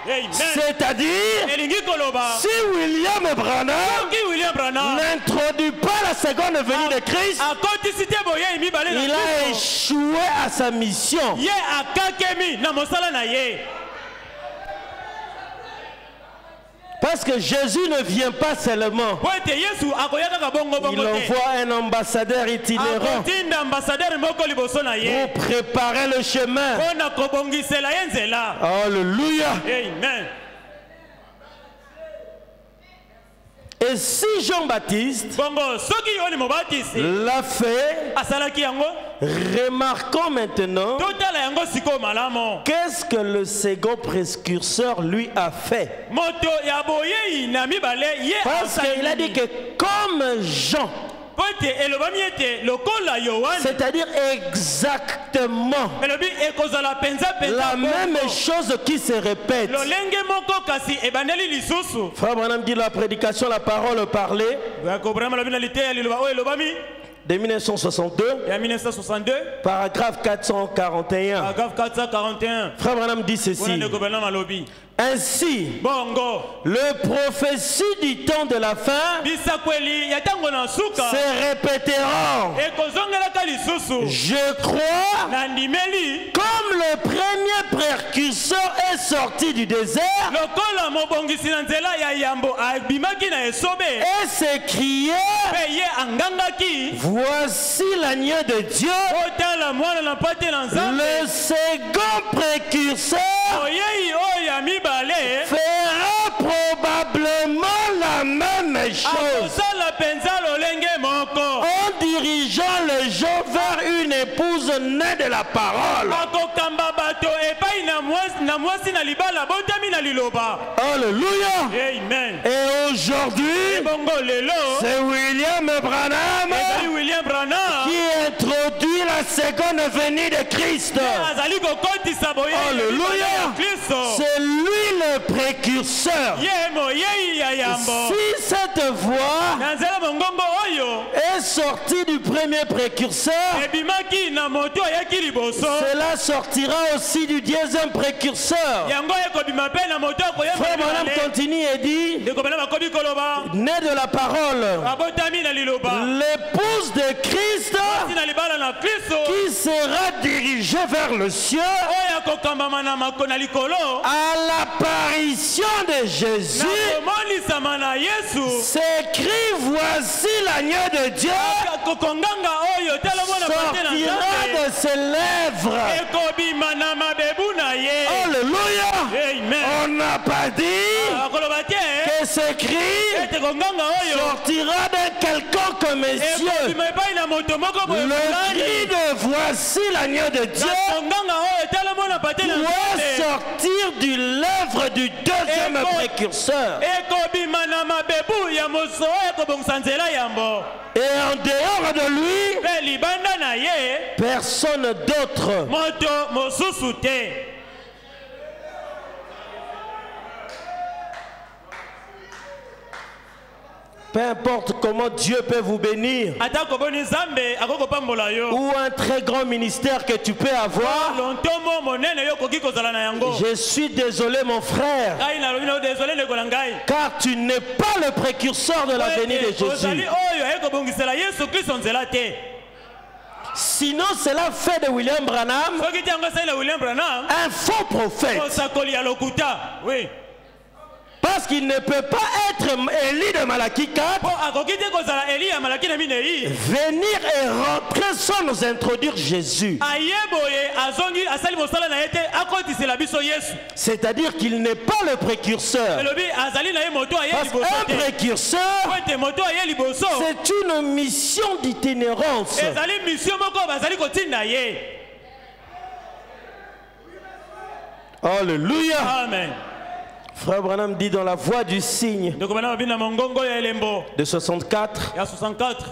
amen C'est-à-dire, elingi koloba si William Branham soki william branham n'introduit pas la seconde venue de Christ, akotisi te boyei mibale na il a kristo échoué à sa mission. ye akakemi na mosala na ye Parce que Jésus ne vient pas seulement. po ete yesu akoya kaka Il bongo te envoie un ambassadeur itinérant akotinda ambasadere moko liboso na ye pour préparer le chemin. mpona kobongisela ye nzela Alléluia. amen Et si Jean-Baptiste bongo soki yohane mobatisi l'a fait, asalaki yango remarquons maintenant totala yango sikoyo malamu qu'est-ce que le second précurseur lui a fait. moto ya boyei na mibale ye Parce qu'il a dit que comme Jean, po ete elobami ete lokola yohane c'est-à-dire exactement elobi ekozala penza la même penza chose qui se répète. lolenge moko kasi ebandeli lisusu Frère Branham dit la prédication, la parole parlée yakobrama lobi na liteya liloba oyo elobami de 1962, ya 1962 paragraphe 441. paragraphe 441 Frère Branham dit wana ceci. ndeko branham alobi Ainsi, bongo le prophétie du temps de la fin bisakweli ya ntango na suka se répéteront. ekozongelaka lisusu Je crois, na ndimeli comme le premier précurseur est sorti du désert lokola mobongisi na nzela ya yambo abimaki na esobe et s'écriait, mpe ye angangaki voici l'agneau de Dieu, otala mwana na mpate na nzambe le second précurseur oyei oyo ya mibale fera probablement la même chose akosala mpenza lolenge moko en dirigeant les gens vers une épouse né de la parole. akokamba bato epai na mwasi na libala botami na liloba. Alléluia. Amen. Et aujourd'hui, Bongo lelo c'est William Branham ezali William Branham qui introduit la seconde venue de Christ. azali kokotisa boye Alléluia. Kristo. C'est lui le précurseur. Ye moyei ya yambo. Si cette voix Na nzela mongongo oyo est sortie du premier précurseur, ebimaki na moto ayaki liboso. cela sortira aussi du deuxième précurseur. Yango ekobima pe na moto akoyeba. Frère Branham continue et dit, Ndeko bana bakobi koloba. né de la parole, Abotami na liloba. l'épouse de Christ Na libala na Kristo. qui sera dirigée vers le ciel Oya kokambama na makona likolo. à l'apparition de Jésus. Na komonisama na Yesu. S'écrit, voici l'agneau de Dieu Kokonganga oyo tala mwana pate na sortira Nzambe. de ses lèvres. Ekobima na mabebu na ye. Alléluia. Amen. On n'a pas dit Akoloba te. que ce cri Ete konganga oyo. sortira d'un quelconque monsieur. Ekobima epai na moto moko boye Le cri fulani. de voici l'agneau de Dieu Na konganga oyo tala mwana pate na doit Nzambe. sortir du lèvre du deuxième précurseur. Ekobima na mabebu ya moso oyo ekobongisa nzela yambo. Et en dehors de lui, Pe libanda na ye. personne d'autre. Moto mosusu te. Peu importe comment Dieu peut vous bénir Ata koboni Nzambe akokopambola yo. ou un très grand ministère que tu peux avoir, Lontomo monene yo koki kozala na yango. je suis désolé mon frère, Ngai na lobi na désolé ndeko na ngai. car tu n'es pas le précurseur de la venue de Ozali Jésus. oyo ekobongisela Yesu Kristo nzela te. Sinon, c'est la fait de William Branham, Soki ti yango esali na William Branham. un faux prophète. Osakoli ya lokuta. Oui. Parce qu'il ne peut pas être Élie de Malachie 4, Po akoki te kozala Eli ya malaki na minei. venir et rentrer sans nous introduire Jésus. Ayeboye azongi asali mosala na yete akotisela biso Yesu. C'est-à-dire qu'il n'est pas le précurseur. Elobi azali na ye moto aye Parce liboso qu'un te. précurseur, Wete moto aye liboso. c'est une mission d'itinérance. Ezali mission moko bazali kotinda ye. Alléluia. Amen. Frère Branham dit dans la voix du signe Ndeko bana babina mongongo ya elembo de 64, ya 64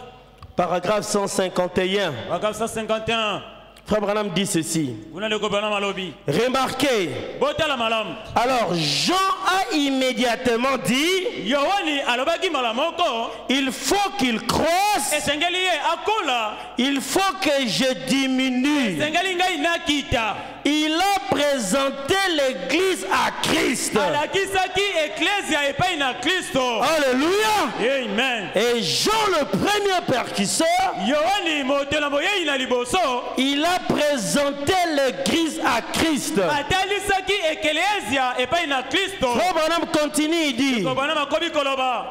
paragraphe 151. waka 151. Frère Branham dit ceci. Kuna ndeko bana malobi. Remarquez, Botala malamu. alors Jean a immédiatement dit, Yohani alobaki malamoko. il faut qu'il croisse, Esengeli ye akola. il faut que je diminue. Esengeli ngai nakita. Il a présenté l'église à Christ. Alakisaki ecclesia epai na Kristo. Alléluia. Amen. Et Jean, le premier percusseur, Yohani moto na boyei na liboso. il a présenté l'église à Christ. Atalisaki ecclesia epai na Kristo. Frère Branham continue, il dit, Kobana makobi koloba.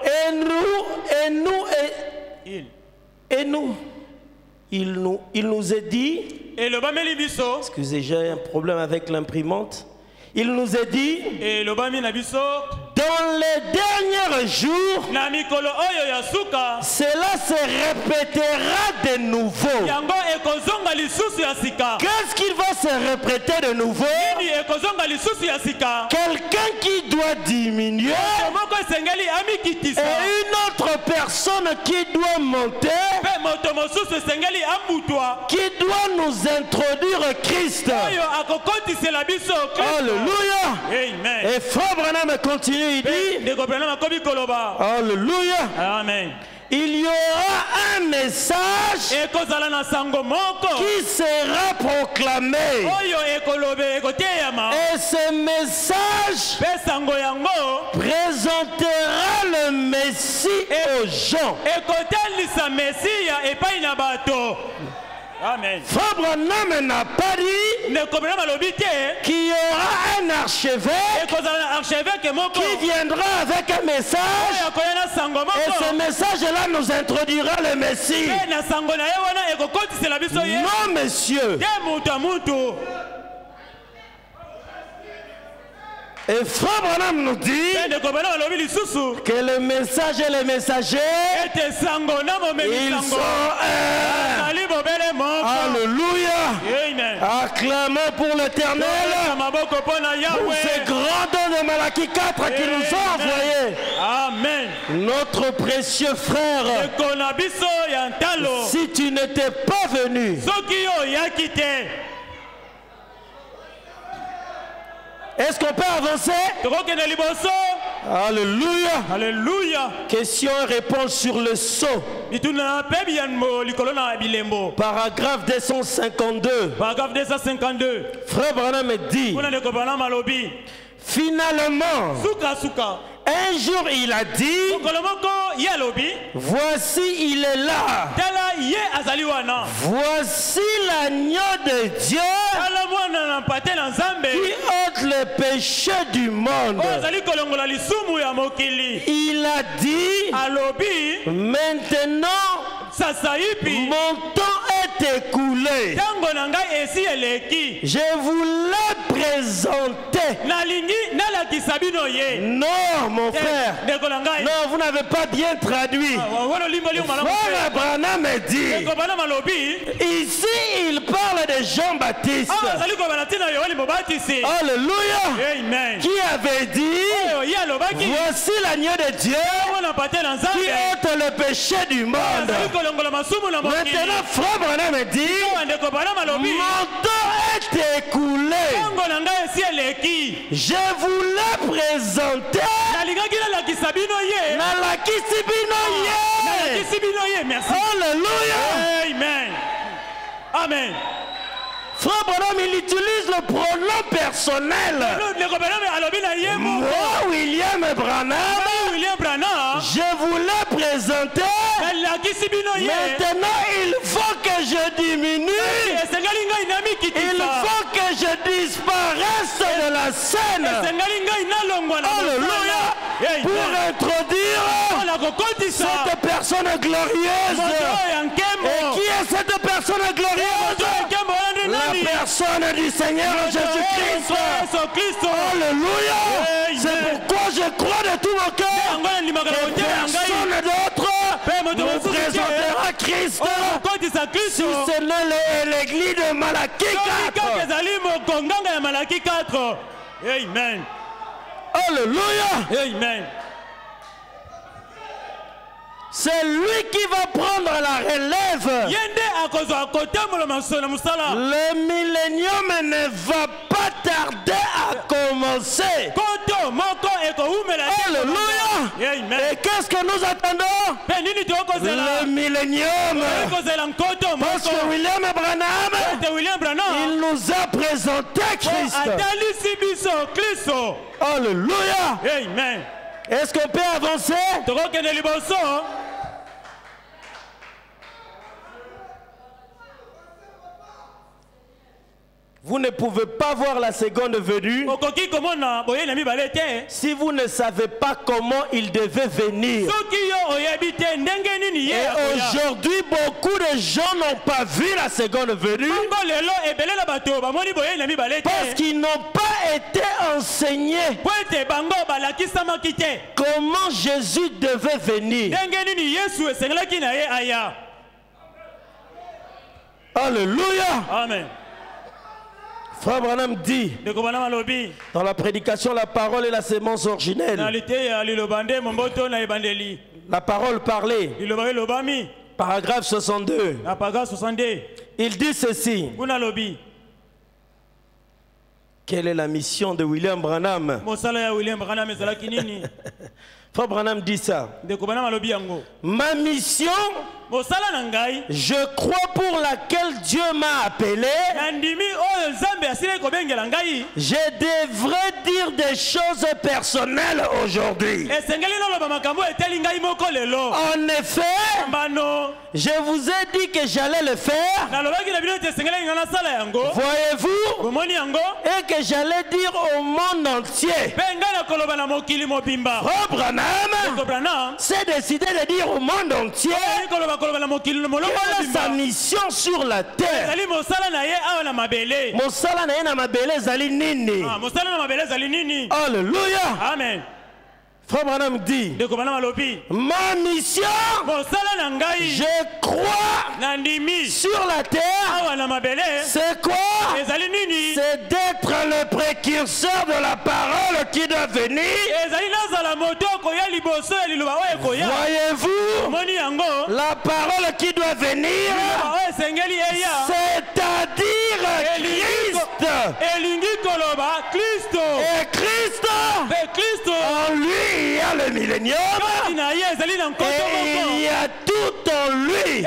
il nous a dit, Elobameli biso. excusez, j'ai un problème avec l'imprimante. Il nous a dit, Elobami na biso. dans les derniers jours, Na mikolo oyo ya suka. cela se répétera de nouveau. Yango ekozonga lisusu ya sika. Qu'est-ce qu'il va se répéter de nouveau? Nini ekozonga lisusu ya sika. Quelqu'un qui doit diminuer Moko esengeli amikitisa. et une autre personne qui doit monter, Pe moto mosusu esengeli ambutwa. qui doit nous introduire Christ. Oyo akokotisela biso Kristo. Alléluia. Amen. Et Frère Branham continue, il dit, Ndeko Branham akobi koloba. Alléluia. Amen. Il y aura un message Ekozala na sango moko. qui sera proclamé. Oyo ekolobe ekoteyama. Et ce message Pe sango yango. présentera le Messie aux gens. Ekotelisa Mesia epai na bato. Amen. Frère Branham n'a pas dit Ndeko Branham alobi te. qu'il y aura un archevêque Ekozala na archevêque moko. qui viendra avec un message Oyo akoya na sango et ce moko. message-là nous introduira le Messie. Pe na sango na ye wana ekokotisela biso ye. Non, monsieur. Te mutu a mutu. Et Frère Branham nous dit que le message et les messagers, ils sont un. Alléluia. Acclamons pour l'Éternel pour ces grands dons de Malachie 4 qui nous ont envoyés. Amen. Notre précieux frère, si tu n'étais pas venu, est-ce qu'on peut avancer? Alléluia. Alléluia. Question et réponse sur le sceau. Paragraphe 252. Paragraphe 252. Frère Branham dit, finalement, un jour il a dit, voici il est là. Voici l'agneau de Dieu qui ôte le péché du monde. Il a dit, maintenant mon temps est écoulé. Je vous l'ai présenté. Non, mon frère. Non, vous n'avez pas bien traduit. Frère Branham dit, ici il parle de Jean-Baptiste. Alléluia. Amen. Qui avait dit, voici l'agneau de Dieu qui ôte le péché du monde. Maintenant, Frère Branham dit, mon temps est écoulé. Je vous l'ai présenté. Merci. Alléluia. Amen. Amen. Frère Branham, il utilise le pronom personnel. Moi, William Branham, je vous l'ai présenté. Maintenant, il faut que je diminue. Il faut que je disparaisse de la scène. Alléluia. Pour introduire cette personne glorieuse. Et qui est cette personne glorieuse? La personne du Seigneur Jésus-Christ. Alléluia. C'est pourquoi je crois de tout mon cœur que personne d'autre nous présentera Christ si ce n'est l'église de Malachie 4. Amen. Alléluia. Amen. C'est lui qui va prendre la relève. Le millénium ne va pas tarder à commencer. Alléluia. Et qu'est-ce que nous attendons? Le millénium. Parce que William Branham, il nous a présenté Christ. Alléluia. Amen. Est-ce qu'on peut avancer? Vous ne pouvez pas voir la seconde venue si vous ne savez pas comment il devait venir. Et aujourd'hui, beaucoup de gens n'ont pas vu la seconde venue parce qu'ils n'ont pas été enseignés comment Jésus devait venir. Alléluia. Amen. Frère Branham dit dans la prédication, la parole est la sémence originelle. La parole parlée. Paragraphe 62. Il dit ceci. Quelle est la mission de William Branham? Frère Branham dit ça. Ma mission, je crois, pour laquelle Dieu m'a appelé, je devrais dire des choses personnelles aujourd'hui. En effet, je vous ai dit que j'allais le faire. Voyez-vous? Et que j'allais dire au monde entier. Frère Branham Branham s'est décidé de dire au monde entier quelle est sa mission sur la terre. Alléluia. Amen. Frère Branham dit, ma mission, je crois sur la terre, c'est quoi? C'est d'être le précurseur de la parole qui doit venir. Voyez-vous, la parole qui doit venir, c'est-à-dire Christ. Et Christ, en lui, il y a le millénium et il y a tout en lui.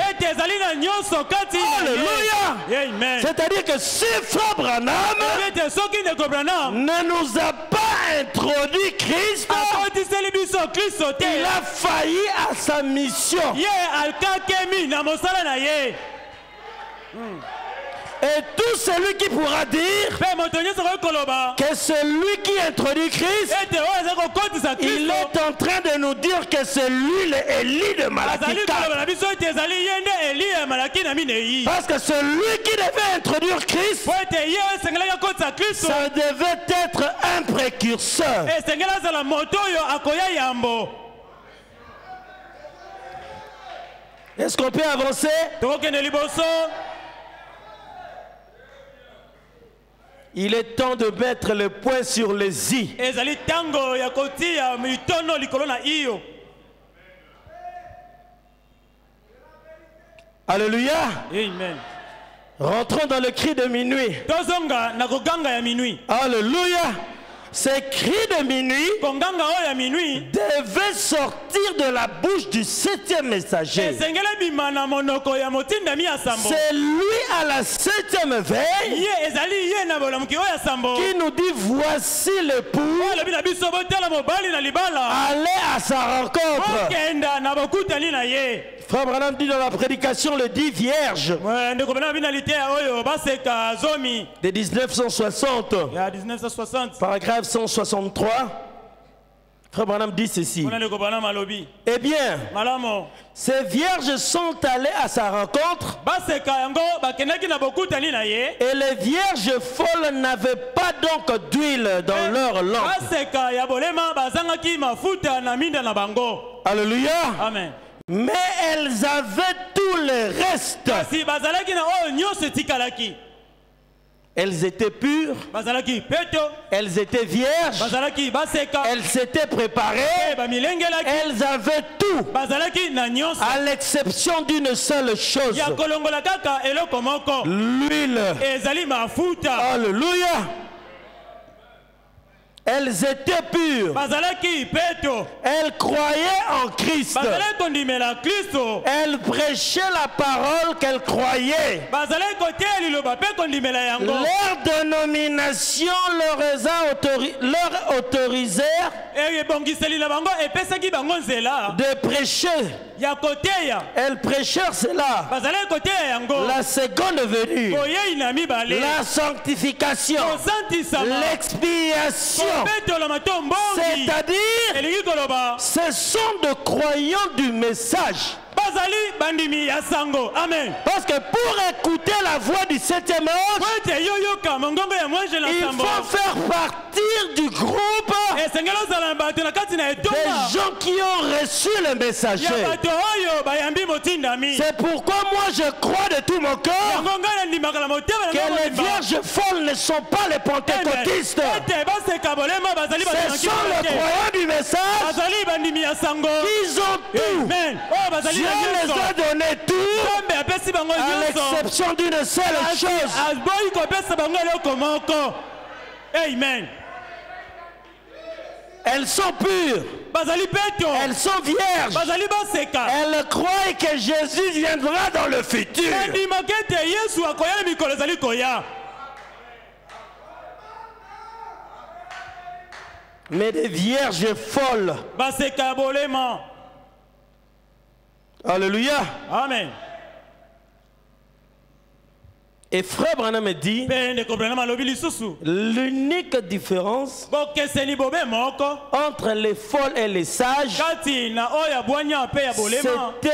Alléluia. C'est-à-dire que si Frère Branham ne nous a pas introduit Christ, il a failli à sa mission. Et tout celui qui pourra dire que celui qui introduit Christ, il est en train de nous dire que c'est lui l'Élie de Malachie 4. Parce que celui qui devait introduire Christ, ça devait être un précurseur. Est-ce qu'on peut avancer? Il est temps de mettre le point sur les i. Alléluia. Amen. Rentrons dans le cri de minuit. Alléluia. Ces cris de minuit devaient sortir de la bouche du 7e messager. C'est lui à la 7e veille qui nous dit voici l'époux. Allez à sa rencontre. Frère Branham dit dans la prédication le 10 vierge de 1960, paragraphe 163. Frère Branham dit ceci. Eh bien, ces vierges sont allées à sa rencontre et les vierges folles n'avaient pas donc d'huile dans leur lampe. Alléluia. Amen. Mais elles avaient tout le reste. Elles étaient pures, elles étaient vierges, elles s'étaient préparées, elles avaient tout, à l'exception d'une seule chose, l'huile. Alléluia. Elles étaient pures. Elles croyaient en Christ. Elles prêchaient la parole qu'elles croyaient. Leur dénomination leur autorisèrent de prêcher. Elles prêchèrent cela. La seconde venue, la sanctification, l'expiation. C'est-à-dire, ce sont de croyants du message. Parce que pour écouter la voix du 7e ange, il faut faire partir du groupe des gens qui ont reçu le messager. C'est pourquoi moi je crois de tout mon cœur que les vierges folles ne sont pas les pentecôtistes. Ce sont les croyants du message. Ils ont tout. Dieu les a donné tout, à l'exception d'une seule chose. Amen. Elles sont pures. Elles sont vierges. Elles croient que Jésus viendra dans le futur. Mais des vierges folles. Alléluia. Amen. Et frère Branham me dit, l'unique différence entre les folles et les sages, c'était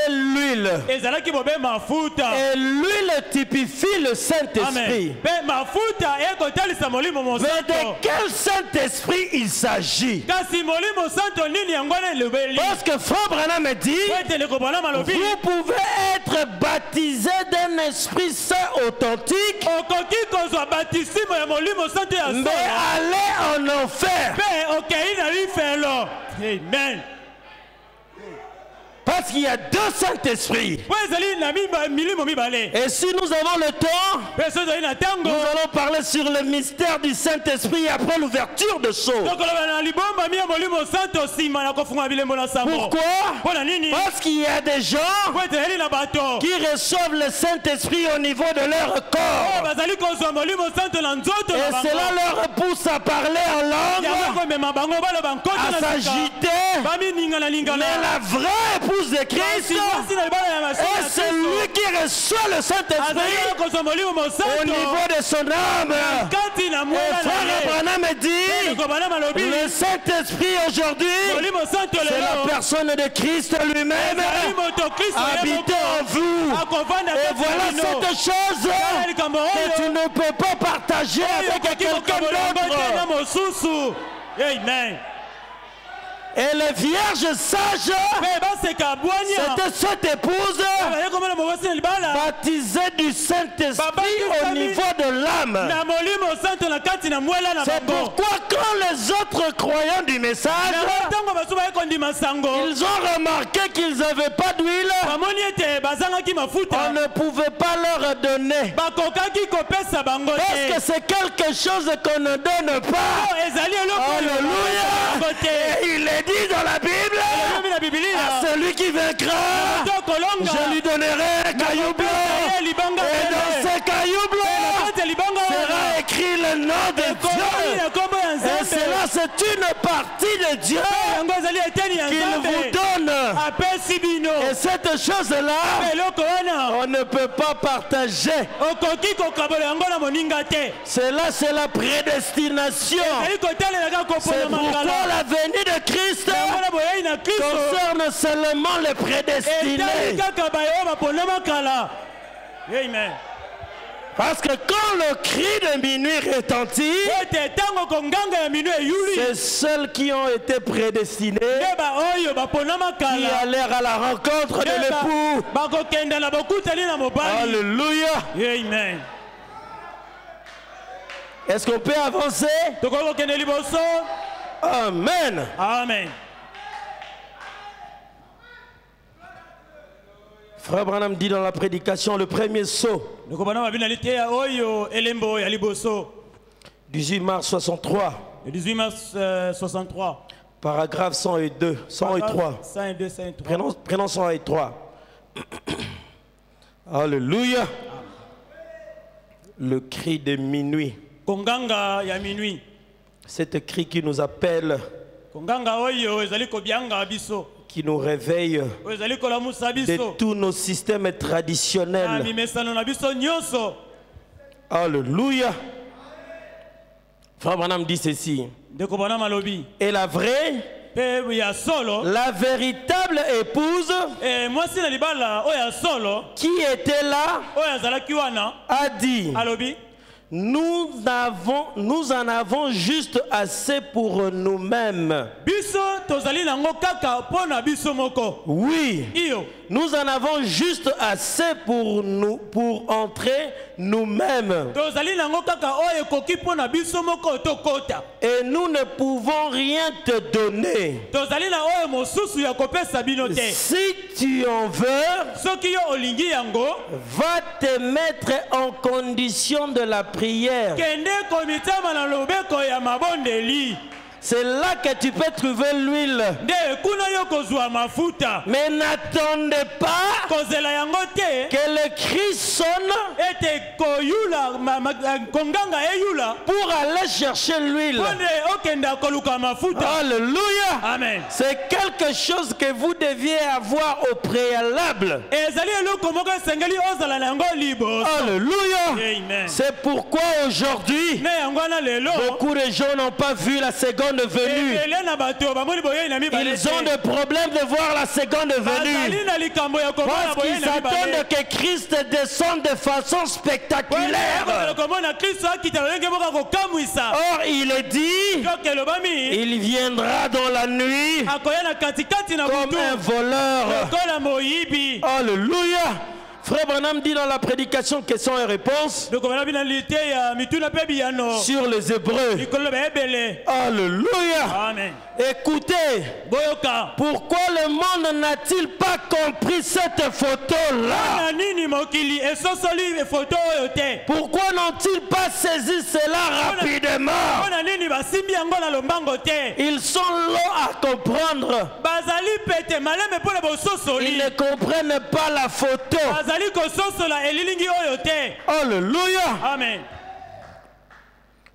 l'huile. Et l'huile typifie le Saint-Esprit. Mais de quel Saint-Esprit il s'agit? Parce que frère Branham me dit, vous pouvez être baptisé d'un Esprit Saint authentique, mais aller en enfer. Amen. Parce qu'il y a deux Saint-Esprits. Et si nous avons le temps, nous allons parler sur le mystère du Saint-Esprit après l'ouverture de sceaux. Pourquoi? Parce qu'il y a des gens qui reçoivent le Saint-Esprit au niveau de leur corps. Et cela leur pousse à parler en langue, à s'agiter. Mais la vraie épouse de Christ, et c'est lui qui reçoit le Saint-Esprit au niveau de son âme. Et frère Branham me dit, le Saint-Esprit aujourd'hui, c'est la personne de Christ lui-même habitant en vous. Et voilà cette chose que tu ne peux pas partager avec quelqu'un d'autre. Amen. Et les vierges sages, c'était cette épouse baptisée du Saint-Esprit au niveau de l'âme. C'est pourquoi quand les autres croyants du message, ils ont remarqué qu'ils n'avaient pas d'huile, on ne pouvait pas leur donner. Parce que c'est quelque chose qu'on ne donne pas. Alléluia. Il est dit dans la Bible, à celui qui vaincra, je lui donnerai un caillou blanc. Et dans ce caillou blanc sera écrit le nom de Dieu. Et cela, c'est une partie de Dieu qu'il vous donne. Et cette chose-là, on ne peut pas partager. Cela, c'est la prédestination. C'est pourquoi la venue de Christ concerne seulement les prédestinés. Amen. Parce que quand le cri de minuit retentit, c'est ceux qui ont été prédestinés qui allèrent à la rencontre de l'époux. Alléluia. Amen. Est-ce qu'on peut avancer? Amen. Amen. Frère Branham dit dans la prédication, le premier sceau, 18 mars 63. 18 mars 63. Paragraphe 102, 103. Prenons 103. Alléluia. Le cri de minuit. Cet cri qui nous appelle, qui nous réveille de tous nos systèmes traditionnels. Alléluia. Frère Branham dit ceci. Et la vraie, la véritable épouse qui était là a dit, nous en avons juste assez pour nous-mêmes. Oui, nous en avons juste assez pour nous, pour entrer nous-mêmes. Et nous ne pouvons rien te donner. Si tu en veux, va te mettre en condition de la prière. C'est là que tu peux trouver l'huile. Mais n'attendez pas que le Christ sonne pour aller chercher l'huile. Alléluia. Amen. C'est quelque chose que vous deviez avoir au préalable. Alléluia. C'est pourquoi aujourd'hui, beaucoup de gens n'ont pas vu la seconde venue. Ils ont des problèmes de voir la seconde venue. Parce qu'ils attendent que Christ descende de façon spectaculaire. Or, il est dit, il viendra dans la nuit comme un voleur. Alléluia. Frère Branham dit dans la prédication questions et réponses sur les Hébreux. Alléluia. Amen. Écoutez, pourquoi le monde n'a-t-il pas compris cette photo-là? Pourquoi n'ont-ils pas saisi cela rapidement? Ils sont longs à comprendre. Ils ne comprennent pas la photo. Alléluia. Amen.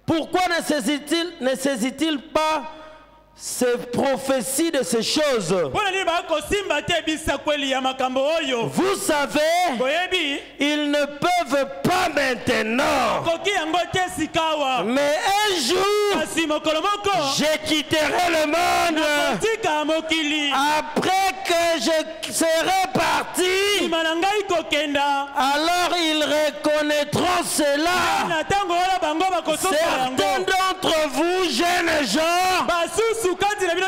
Pourquoi ne saisit-il pas ces prophéties de ces choses? Vous savez, ils ne peuvent pas maintenant. Mais un jour, je quitterai le monde. Après que je serai parti, alors ils reconnaîtront cela. Certains d'entre vous, jeunes gens,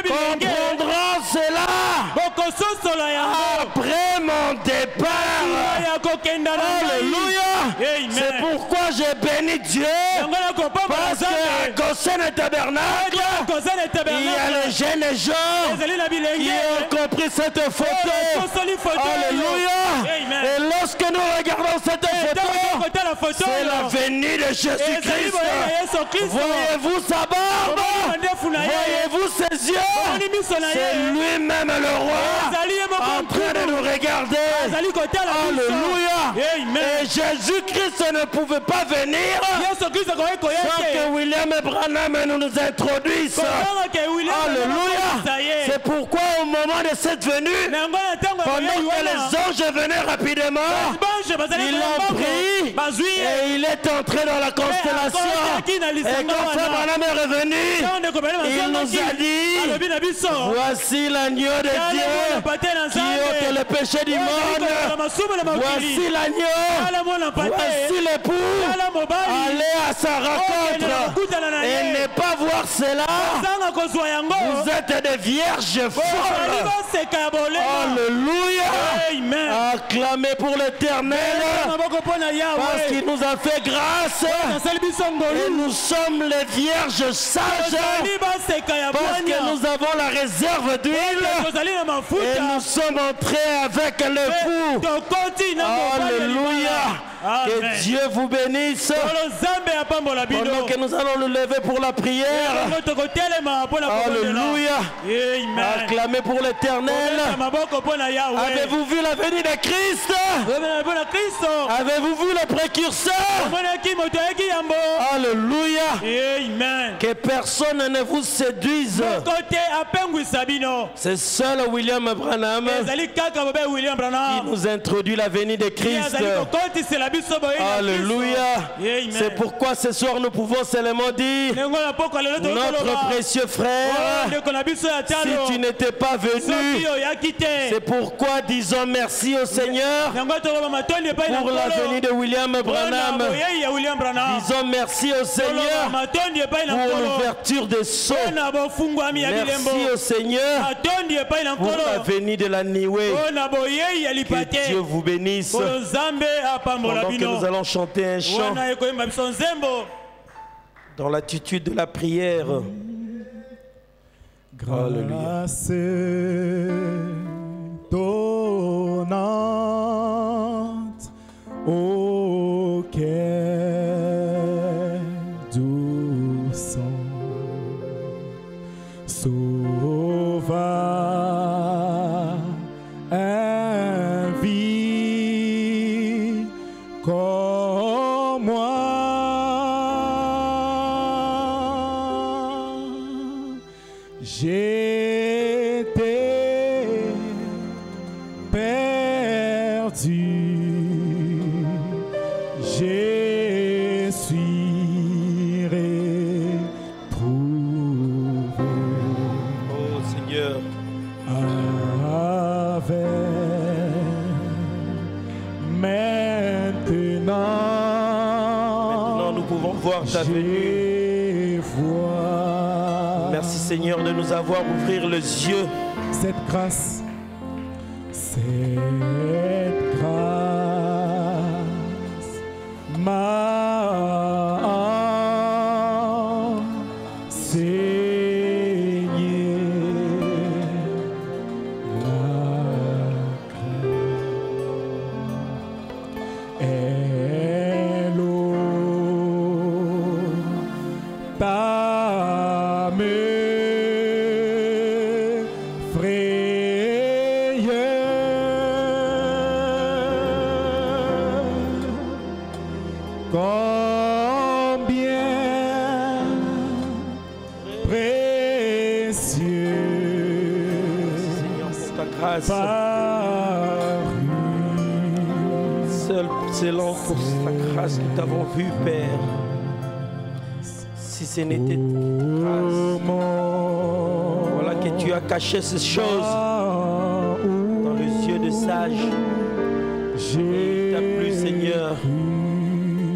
comprendront cela après mon départ. Alléluia. C'est pourquoi j'ai béni Dieu, parce qu'à Goshen Tabernacle, il y a les jeunes gens qui ont compris cette photo. Alléluia. Et lorsque nous regardons cette photo, c'est la venue de Jésus-Christ. Voyez-vous sa barbe? Voyez-vous ses yeux? C'est lui-même le roi en train de nous regarder. Alléluia. Et Jésus-Christ ne pouvait pas venir sans que William Branham nous introduise. Alléluia. C'est pourquoi au moment de cette venue, pendant que les anges venaient rapidement, ils l'ont pris et il est entré dans la constellation. Et quand Frère Branham est revenu, il nous a dit, voici l'agneau de Dieu qui ôte le péché du monde. Voici l'agneau. Voici l'époux. Allez à sa rencontre et ne pas voir cela. Vous êtes des vierges folles. Alléluia. Acclamez pour l'Éternel parce qu'il nous a fait grâce et nous sommes les vierges sages parce que nous avons la réserve d'huile et nous sommes entrés avec l'époux. Alléluia. Que Dieu vous bénisse. Pendant que nous allons nous lever pour la prière. Alléluia. Acclamez pour l'Éternel. Avez-vous vu la venue de Christ? Avez-vous vu le précurseur? Alléluia. Que personne ne vous séduise. C'est seul William Branham qui nous introduit la venue de Christ. Alléluia. C'est pourquoi ce soir nous pouvons seulement dire, notre précieux frère, si tu n'étais pas venu, c'est pourquoi disons merci au Seigneur pour la venue de William Branham. Disons merci au Seigneur pour l'ouverture des sceaux. Merci au Seigneur pour la venue de la Niwé. Que Dieu vous bénisse. Pendant que nous allons chanter un chant dans l'attitude de la prière. Grâce donnante au cœur doux son, Sauveur invie comme moi. J'étais perdu, je suis retrouvé. Oh Seigneur, maintenant nous pouvons voir ta venue. Merci Seigneur de nous avoir ouvert les yeux. Cette grâce m'a enseigné la grâce. Elle t'a combien précieux Seigneur, pour ta grâce. Seul, selon pour ta grâce, nous t'avons vu, Père. Si ce n'était ta grâce, voilà que tu as caché ces choses dans les yeux des sages. Il t'a plu, Seigneur,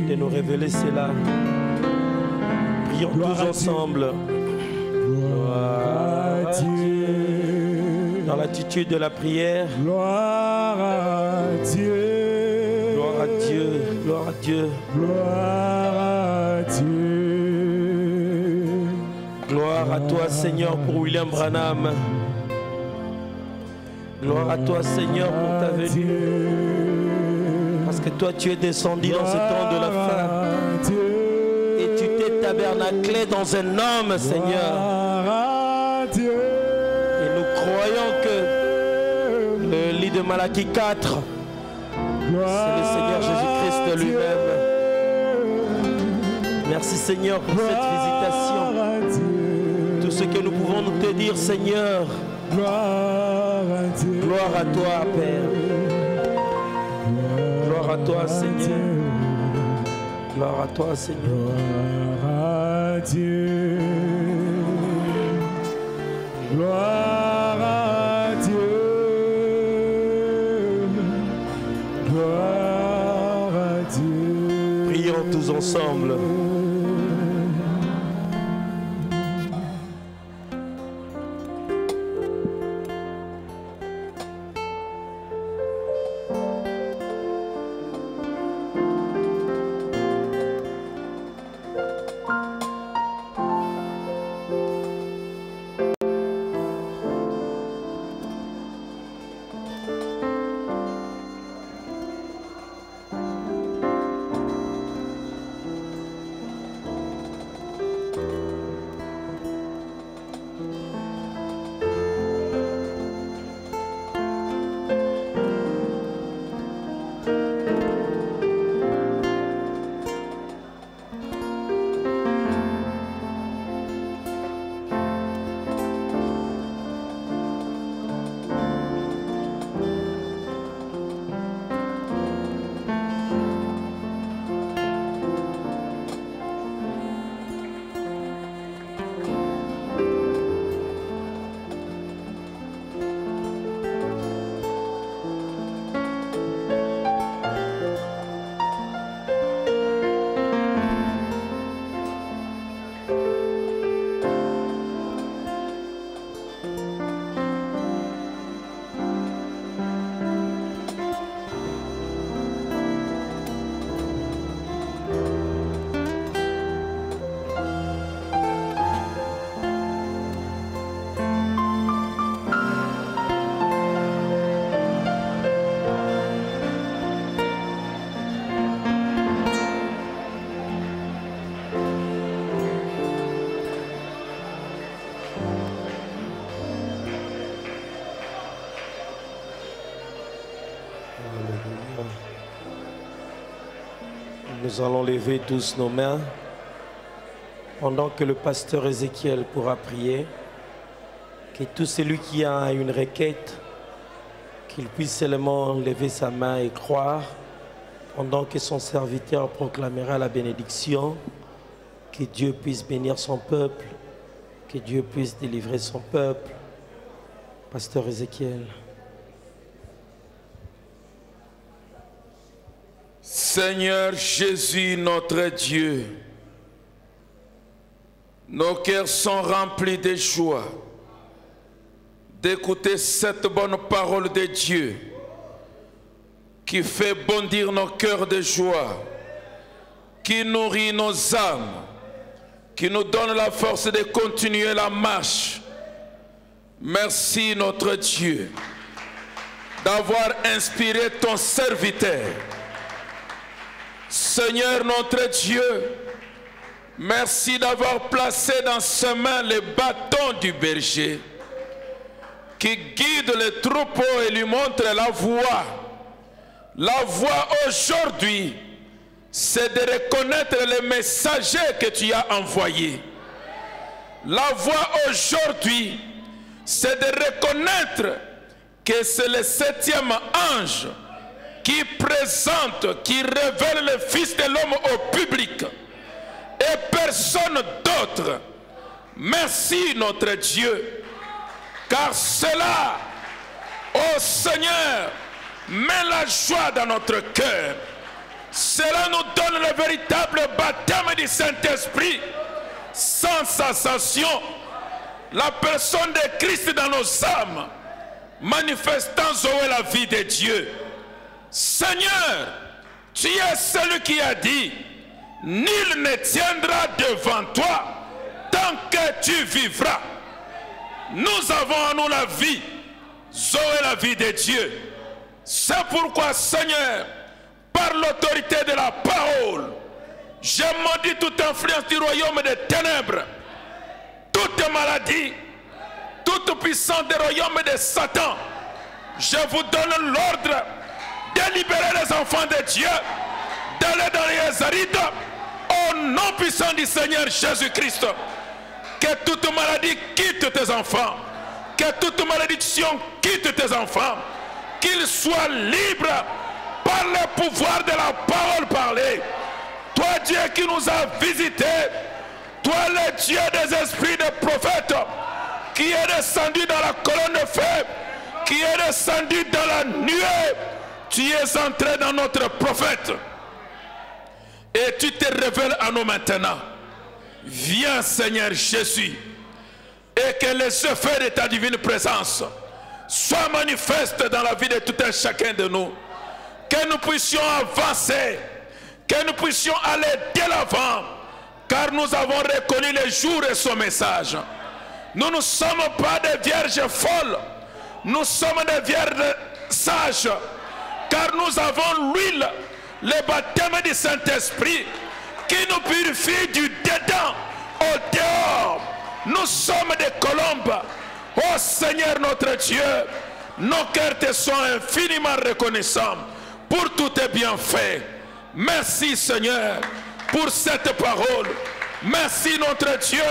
de nous révéler cela. Prions tous ensemble. Gloire à Dieu. Dans l'attitude de la prière. Gloire à Dieu. Gloire à Dieu. Gloire à Dieu. Gloire à Dieu. Gloire à toi, Seigneur, pour William Branham. Gloire à toi, Seigneur, pour ta venue. Parce que toi, tu es descendu dans ce temps de la fin. Et tu t'es tabernaclé dans un homme, Seigneur. Et nous croyons que le lit de Malachie 4, c'est le Seigneur Jésus-Christ lui-même. Merci, Seigneur, pour cette visitation. Tout ce que nous pouvons nous te dire, Seigneur. Gloire à toi, Père. Gloire à toi, Seigneur. Gloire à toi, Seigneur. Gloire à Dieu. Gloire à Dieu. Gloire à Dieu. Prions tous ensemble. Nous allons lever tous nos mains pendant que le pasteur Ézéchiel pourra prier. Que tout celui qui a une requête, qu'il puisse seulement lever sa main et croire pendant que son serviteur proclamera la bénédiction. Que Dieu puisse bénir son peuple, que Dieu puisse délivrer son peuple. Pasteur Ézéchiel. Seigneur Jésus, notre Dieu, nos cœurs sont remplis de joie d'écouter cette bonne parole de Dieu qui fait bondir nos cœurs de joie, qui nourrit nos âmes, qui nous donne la force de continuer la marche. Merci notre Dieu d'avoir inspiré ton serviteur. Seigneur notre Dieu, merci d'avoir placé dans ses mains le bâton du berger qui guide les troupeaux et lui montre la voie. La voie aujourd'hui, c'est de reconnaître les messagers que tu as envoyés. La voie aujourd'hui, c'est de reconnaître que c'est le 7e ange qui présente, qui révèle le Fils de l'homme au public et personne d'autre. Merci notre Dieu, car cela, ô Seigneur, met la joie dans notre cœur. Cela nous donne le véritable baptême du Saint-Esprit, sans sensation, la personne de Christ dans nos âmes, manifestant Zoé la vie de Dieu. Seigneur, tu es celui qui a dit, nul ne tiendra devant toi tant que tu vivras. Nous avons en nous la vie, Zoé la vie de Dieu. C'est pourquoi, Seigneur, par l'autorité de la parole, je maudis toute influence du royaume des ténèbres, toute maladie, toute puissance du royaume de Satan. Je vous donne l'ordre de libérer les enfants de Dieu, d'aller dans les Yazarites, au nom puissant du Seigneur Jésus-Christ. Que toute maladie quitte tes enfants, que toute malédiction quitte tes enfants, qu'ils soient libres par le pouvoir de la parole parlée. Toi Dieu qui nous a visités, toi le Dieu des esprits des prophètes, qui est descendu dans la colonne de feu, qui est descendu dans la nuée, tu es entré dans notre prophète et tu te révèles à nous maintenant. Viens Seigneur Jésus, et que les effets de ta divine présence soient manifestes dans la vie de tout un chacun de nous. Que nous puissions avancer, que nous puissions aller de l'avant, car nous avons reconnu le jour et son message. Nous ne sommes pas des vierges folles, nous sommes des vierges sages, car nous avons l'huile, le baptême du Saint-Esprit, qui nous purifie du dedans au dehors. Nous sommes des colombes. Oh Seigneur notre Dieu, nos cœurs te sont infiniment reconnaissants pour tous tes bienfaits. Merci Seigneur pour cette parole. Merci notre Dieu,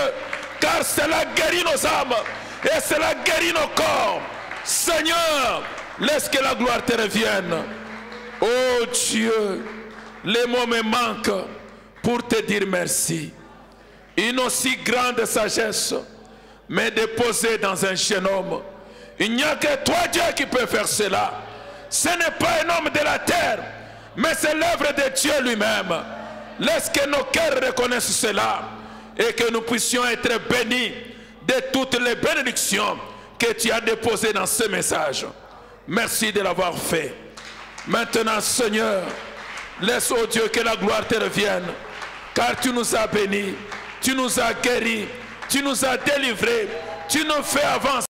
car cela guérit nos âmes et cela guérit nos corps. Seigneur, laisse que la gloire te revienne. Oh Dieu, les mots me manquent pour te dire merci. Une aussi grande sagesse m'est déposée dans un jeune homme. Il n'y a que toi Dieu qui peut faire cela. Ce n'est pas un homme de la terre, mais c'est l'œuvre de Dieu lui-même. Laisse que nos cœurs reconnaissent cela et que nous puissions être bénis de toutes les bénédictions que tu as déposées dans ce message. Merci de l'avoir fait. Maintenant Seigneur, laisse oh Dieu que la gloire te revienne, car tu nous as bénis, tu nous as guéris, tu nous as délivrés, tu nous fais avancer.